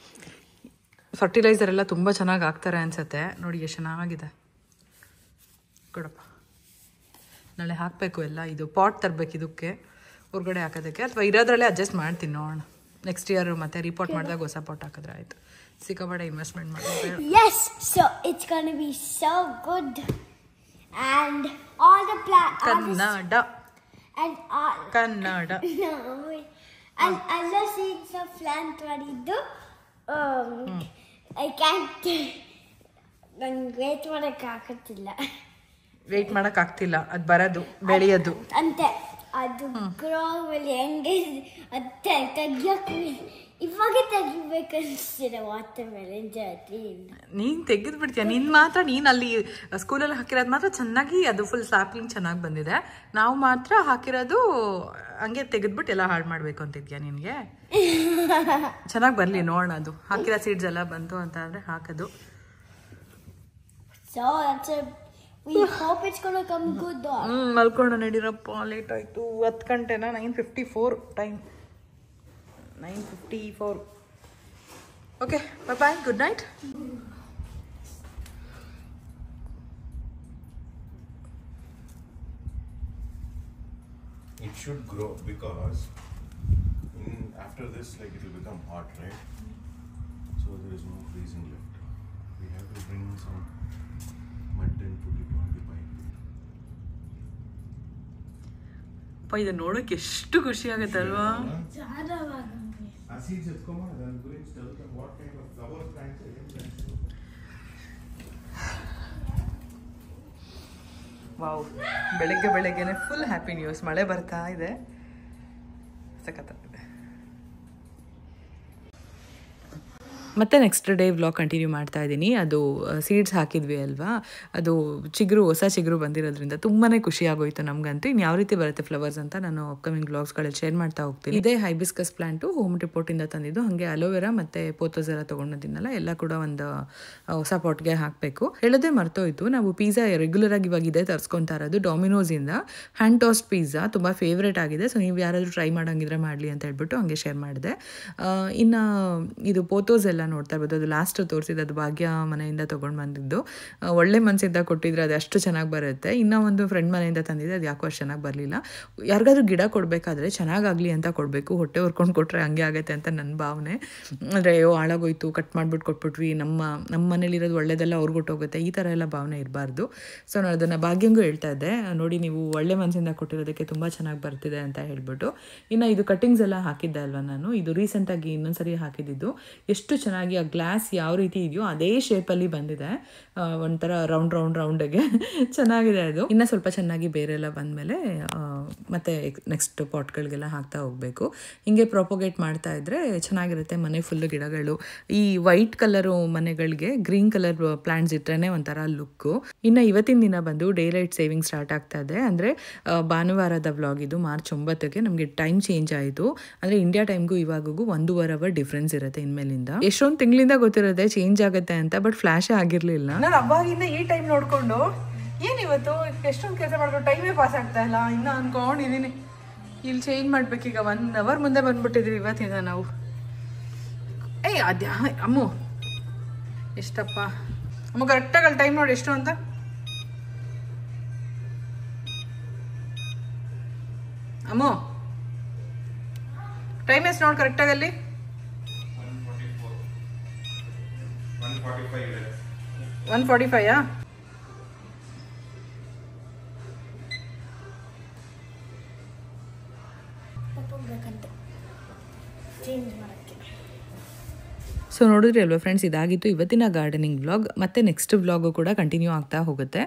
ಫರ್ಟಿಲೈಸರ್ ಎಲ್ಲ ತುಂಬ ಚೆನ್ನಾಗಿ ಹಾಕ್ತಾರೆ ಅನ್ಸುತ್ತೆ. ನೋಡಿ ಎಷ್ಟು ಚೆನ್ನಾಗಿದೆ. ಕೊಡಪ್ಪ, ನಾಳೆ ಹಾಕಬೇಕು ಎಲ್ಲ. ಇದು ಪಾಟ್ ತರಬೇಕು ಇದಕ್ಕೆ, ಹೊರಗಡೆ ಹಾಕೋದಕ್ಕೆ, ಅಥವಾ ಇರೋದ್ರಲ್ಲೇ ಅಡ್ಜಸ್ಟ್ ಮಾಡ್ತೀನಿ. ನೋಡೋಣ, ನೆಕ್ಸ್ಟ್ ಇಯರ್ ಮತ್ತೆ ರಿಪೋರ್ಟ್ ಮಾಡಿದಾಗ ಹೊಸ ಪಾಟ್ ಹಾಕಿದ್ರೆ ಆಯಿತು. ಸಿಕ್ಕಾಪಟ್ಟೆ ಇನ್ವೆಸ್ಟ್ಮೆಂಟ್ ಮಾಡಿದ್ರೆ. Yes, so it's gonna be so good. And all the plants. Kannada. And all. Kannada. No, wait. And all the seeds of plant ಮಾಡಿದ್ದು. I can't. ನಂಗೆ ವೇಟ್ ಮಾಡೋಕ್ಕಾಗತ್ತಿಲ್ಲ. ವೆಯ್ಟ್ ಮಾಡೋಕ್ಕಾಗ್ತಿಲ್ಲ, ಅದು ಬರೋದು ಬೆಳೆಯೋದು ಅಂತೆ. ಅದು ಗ್ರೋ ಆದ್ಮೇಲೆ ಹೆಂಗೆ ತೆಗಿಯಕ್ಕೆ ಇವಾಗ ತೆಗಿಬೇಕನ್ಸ್ತಿದೆ ವಾಟರ್ ಮೆಲನ್ ಜಾತಿಯಿಂದ. ನೀನು ತೆಗೆದು ಬಿಡ್ತೀಯ. ನೀನು ಅಲ್ಲಿ ಸ್ಕೂಲಲ್ಲಿ ಹಾಕಿರೋದು ಮಾತ್ರ ಚೆನ್ನಾಗಿ ಅದು ಫುಲ್ ಸ್ಯಾಪ್ಲಿಂಗ್ ಚೆನ್ನಾಗಿ ಬಂದಿದೆ. ನಾವು ಮಾತ್ರ ಹಾಕಿರೋದು ಹಂಗೆ ತೆಗೆದ್ಬಿಟ್ಟು ಎಲ್ಲ ಹಾಳು ಮಾಡಬೇಕು ಅಂತಿದ್ಯಾ ನಿನಗೆ? ಚೆನ್ನಾಗಿ ಬರಲಿ ನೋಡೋಣ. ಅದು ಹಾಕಿರೋ ಸೀಡ್ಸ್ ಎಲ್ಲ ಬಂತು ಅಂತ ಅಂದರೆ ಹಾಕೋದು. So we hope it's gonna come good though. ಮಲ್ಕೊಂಡು ನಡೀರಪ್ಪ, ಲೇಟ್ ಆಯಿತು. 10 ಗಂಟೆನಾ? 9:54 time. 9:54. Okay, bye, good night. It should grow because after this, like, it will become hot, right? So there is no freezing left. We have to bring some mud and put it on the pipe. ಇದು ನೋಡೋಕೆ ಎಷ್ಟು ಖುಷಿ ಆಗುತ್ತಲ್ವಾ? ಆ seeds ಎತ್ಕೊಂಬ, ಅದನ್ನ ಗುరించి ತಲುಪ what kind of flower plants are in. Wow, ಬೆಳಗ್ಗೆನೆ full happy news. ಮಳೆ ಬರ್ತಾ ಇದೆ, ಸಖತ್ತಾಗಿದೆ. ಮತ್ತು ನೆಕ್ಸ್ಟ್ ಡೇ ವ್ಲಾಗ್ ಕಂಟಿನ್ಯೂ ಮಾಡ್ತಾ ಇದ್ದೀನಿ. ಅದು ಸೀಡ್ಸ್ ಹಾಕಿದ್ವಿ ಅಲ್ವಾ, ಅದು ಹೊಸ ಚಿಗುರು ಬಂದಿರೋದ್ರಿಂದ ತುಂಬಾ ಖುಷಿ ಆಗೋಯ್ತು ನಮಗಂತೂ. ಇನ್ನು ಯಾವ ರೀತಿ ಬರುತ್ತೆ ಫ್ಲವರ್ಸ್ ಅಂತ ನಾನು ಅಪ್ಕಮಿಂಗ್ ವ್ಲಾಗ್ಸ್ಗಳಲ್ಲಿ ಶೇರ್ ಮಾಡ್ತಾ ಹೋಗ್ತೀನಿ. ಇದೇ ಹೈಬಿಸ್ಕಸ್ ಪ್ಲಾಂಟು ಹೋಮ್ ರಿಪೋರ್ಟಿಂದ ತಂದಿದ್ದು. ಹಾಗೆ ಅಲೋವೆರಾ ಮತ್ತು ಪೋತೋಸೆರಾ ತೊಗೊಂಡಿದ್ದೀನಲ್ಲ, ಎಲ್ಲ ಕೂಡ ಒಂದು ಹೊಸ ಪಾಟ್ಗೆ ಹಾಕಬೇಕು. ಹೇಳೋದೇ ಮರ್ತೋಯ್ತು, ನಾವು ಪಿಜ್ಜಾ ರೆಗ್ಯುಲರ್ ಆಗಿ ಇವಾಗ ಇದೇ ತರಿಸ್ಕೊತಾ ಇರೋದು ಡಾಮಿನೋಸಿಂದ. ಹ್ಯಾಂಡ್ ಟೋಸ್ಟ್ ಪಿಜ್ಜಾ ತುಂಬ ಫೇವ್ರೇಟ್ ಆಗಿದೆ. ಸೊ ನೀವು ಯಾರಾದರೂ ಟ್ರೈ ಮಾಡೋಂಗಿದ್ರೆ ಮಾಡಲಿ ಅಂತ ಹೇಳ್ಬಿಟ್ಟು ಹಂಗೆ ಶೇರ್ ಮಾಡಿದೆ. ಇನ್ನು ಇದು ಪೋತೋಸ್ ಎಲ್ಲ ನೋಡ್ತಾ ಇರ್ಬೋದು, ಅದು ಲಾಸ್ಟ್ ತೋರಿಸಿದ್ದು, ಅದು ಭಾಗ್ಯ ಮನೆಯಿಂದ ತೊಗೊಂಡು ಬಂದಿದ್ದು. ಒಳ್ಳೆ ಮನಸ್ಸಿಂದ ಕೊಟ್ಟಿದ್ರೆ ಅದು ಅಷ್ಟು ಚೆನ್ನಾಗಿ ಬರುತ್ತೆ. ಇನ್ನೂ ಒಂದು ಫ್ರೆಂಡ್ ಮನೆಯಿಂದ ತಂದಿದ್ದೆ, ಅದು ಯಾಕೋ ಅಷ್ಟು ಚೆನ್ನಾಗಿ ಬರಲಿಲ್ಲ. ಯಾರಿಗಾದ್ರೂ ಗಿಡ ಕೊಡಬೇಕಾದ್ರೆ ಚೆನ್ನಾಗಾಗಲಿ ಅಂತ ಕೊಡಬೇಕು, ಹೊಟ್ಟೆ ಹೊರ್ಕೊಂಡು ಕೊಟ್ಟರೆ ಹಂಗೆ ಆಗುತ್ತೆ ಅಂತ ನನ್ನ ಭಾವನೆ. ಅಂದರೆ ಹಾಳಾಗೋಯ್ತು, ಕಟ್ ಮಾಡಿಬಿಟ್ಟು ಕೊಟ್ಬಿಟ್ವಿ, ನಮ್ಮ ಮನೇಲಿರೋದು ಒಳ್ಳೇದೆಲ್ಲ ಅವ್ರಿಗೆ ಕೊಟ್ಟೋಗುತ್ತೆ, ಈ ಥರ ಎಲ್ಲ ಭಾವನೆ ಇರಬಾರ್ದು. ಸೊ ನಾನು ಅದನ್ನು ಭಾಗ್ಯಂಗೂ ಹೇಳ್ತಾ ಇದ್ದೆ, ನೋಡಿ ನೀವು ಒಳ್ಳೆ ಮನಸ್ಸಿಂದ ಕೊಟ್ಟಿರೋದಕ್ಕೆ ತುಂಬ ಚೆನ್ನಾಗಿ ಬರ್ತಿದೆ ಅಂತ ಹೇಳ್ಬಿಟ್ಟು. ಇನ್ನು ಇದು ಕಟ್ಟಿಂಗ್ಸ್ ಎಲ್ಲ ಹಾಕಿದ್ದೆ ಅಲ್ವಾ ನಾನು, ಇದು ರೀಸೆಂಟಾಗಿ ಇನ್ನೊಂದ್ಸರಿ ಹಾಕಿದ್ದು. ಎಷ್ಟು ಚೆನ್ನಾಗಿ ಆ ಗ್ಲಾಸ್ ಯಾವ ರೀತಿ ಇದೆಯೋ ಅದೇ ಶೇಪಲ್ಲಿ ಬಂದಿದೆ, ಒಂಥರ ರೌಂಡ್ಗೆ ಚೆನ್ನಾಗಿದೆ ಅದು. ಇನ್ನು ಸ್ವಲ್ಪ ಚೆನ್ನಾಗಿ ಬೇರೆ ಎಲ್ಲ ಬಂದಮೇಲೆ ಮತ್ತೆ ನೆಕ್ಸ್ಟ್ ಪಾಟ್ಗಳಿಗೆಲ್ಲ ಹಾಕ್ತಾ ಹೋಗಬೇಕು. ಹಿಂಗೆ ಪ್ರೊಪೋಗೇಟ್ ಮಾಡ್ತಾ ಇದ್ರೆ ಚೆನ್ನಾಗಿರುತ್ತೆ ಮನೆ ಫುಲ್ಲು ಗಿಡಗಳು. ಈ ವೈಟ್ ಕಲರು ಮನೆಗಳಿಗೆ ಗ್ರೀನ್ ಕಲರ್ ಪ್ಲಾಂಟ್ಸ್ ಇಟ್ರೇ ಒಂಥರ ಲುಕ್ಕು. ಇನ್ನು ಇವತ್ತಿನ ದಿನ ಬಂದು ಡೇ ಲೈಟ್ ಸೇವಿಂಗ್ ಸ್ಟಾರ್ಟ್ ಆಗ್ತಾ ಇದೆ. ಅಂದರೆ ಭಾನುವಾರದ ವ್ಲಾಗ್ ಇದು, ಮಾರ್ಚ್ 9ಕ್ಕೆ. ನಮಗೆ ಟೈಮ್ ಚೇಂಜ್ ಆಯಿತು. ಅಂದರೆ ಇಂಡಿಯಾ ಟೈಮ್ಗೂ ಇವಾಗೂ 1.5 hour ಡಿಫ್ರೆನ್ಸ್ ಇರುತ್ತೆ ಇನ್ಮೇಲಿಂದ. ಎಷ್ಟೊಂದು ತಿಂಗಳಿಂದ ಗೊತ್ತಿರುತ್ತೆ ಚೇಂಜ್ ಆಗುತ್ತೆ ಅಂತ, ಬಟ್ ಫ್ಲಾಶೇ ಆಗಿರಲಿಲ್ಲ. ನಾನು ಅವಾಗಿಂದ ಈ ಟೈಮ್ ನೋಡಿಕೊಂಡು ಏನಿವತ್ತು ಎಷ್ಟೊಂದು ಕೆಲಸ ಮಾಡ್ಕೊಂಡು ಟೈಮೇ ಪಾಸ್ ಆಗ್ತಾ ಇಲ್ಲ ಇನ್ನೂ ಅಂದ್ಕೊಂಡಿದ್ದೀನಿ. ಇಲ್ಲಿ ಚೇಂಜ್ ಮಾಡ್ಬೇಕೀಗ, 1 hour ಮುಂದೆ ಬಂದ್ಬಿಟ್ಟಿದ್ವಿ ಇವತ್ತಿಂದ ನಾವು. ಅದ್ಯಾ ಅಮ್ಮು ಎಷ್ಟಪ್ಪ ಅಮ್ಮ, ಕರೆಕ್ಟಾಗಿ ಅಲ್ಲಿ ಟೈಮ್ ನೋಡಿ ಎಷ್ಟು ಅಂತ. ಅಮ್ಮು ಟೈಮ್ ಎಷ್ಟು ನೋಡಿ ಕರೆಕ್ಟಾಗಲ್ಲಿ. 1:45 ಚೇಂಜ್ ಮಾಡೋಕ್ಕೆ. ಸೊ ನೋಡಿದ್ರಿ ಅಲ್ವಾ ಫ್ರೆಂಡ್ಸ್, ಇದಾಗಿತ್ತು ಇವತ್ತಿನ ಗಾರ್ಡನಿಂಗ್ ವ್ಲಾಗ್. ಮತ್ತು ನೆಕ್ಸ್ಟ್ ವ್ಲಾಗು ಕೂಡ ಕಂಟಿನ್ಯೂ ಆಗ್ತಾ ಹೋಗುತ್ತೆ.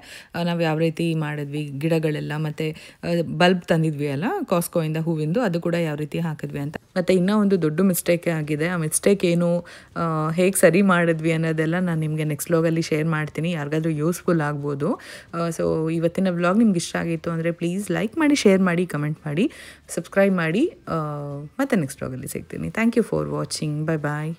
ನಾವು ಯಾವ ರೀತಿ ಮಾಡಿದ್ವಿ ಗಿಡಗಳೆಲ್ಲ, ಮತ್ತು ಬಲ್ಬ್ ತಂದಿದ್ವಿ ಅಲ್ಲ ಕಾಸ್ಕೋಯಿಂದ ಹೂವಿಂದು, ಅದು ಕೂಡ ಯಾವ ರೀತಿ ಹಾಕಿದ್ವಿ ಅಂತ. ಮತ್ತು ಇನ್ನೂ ಒಂದು ದೊಡ್ಡ ಮಿಸ್ಟೇಕ್ ಆಗಿದೆ. ಆ ಮಿಸ್ಟೇಕ್ ಏನು, ಹೇಗೆ ಸರಿ ಮಾಡಿದ್ವಿ ಅನ್ನೋದೆಲ್ಲ ನಾನು ನಿಮಗೆ ನೆಕ್ಸ್ಟ್ ವ್ಲಾಗಲ್ಲಿ ಶೇರ್ ಮಾಡ್ತೀನಿ, ಯಾರಿಗಾದ್ರೂ ಯೂಸ್ಫುಲ್ ಆಗ್ಬೋದು. ಸೊ ಇವತ್ತಿನ ವ್ಲಾಗ್ ನಿಮ್ಗೆ ಇಷ್ಟ ಆಗಿತ್ತು ಅಂದರೆ ಪ್ಲೀಸ್ ಲೈಕ್ ಮಾಡಿ, ಶೇರ್ ಮಾಡಿ, ಕಮೆಂಟ್ ಮಾಡಿ, ಸಬ್ಸ್ಕ್ರೈಬ್ ಮಾಡಿ. ಮತ್ತು ನೆಕ್ಸ್ಟ್ ವ್ಲಾಗಲ್ಲಿ ಸಿಗ್ತೀನಿ. Thank you for watching. Bye.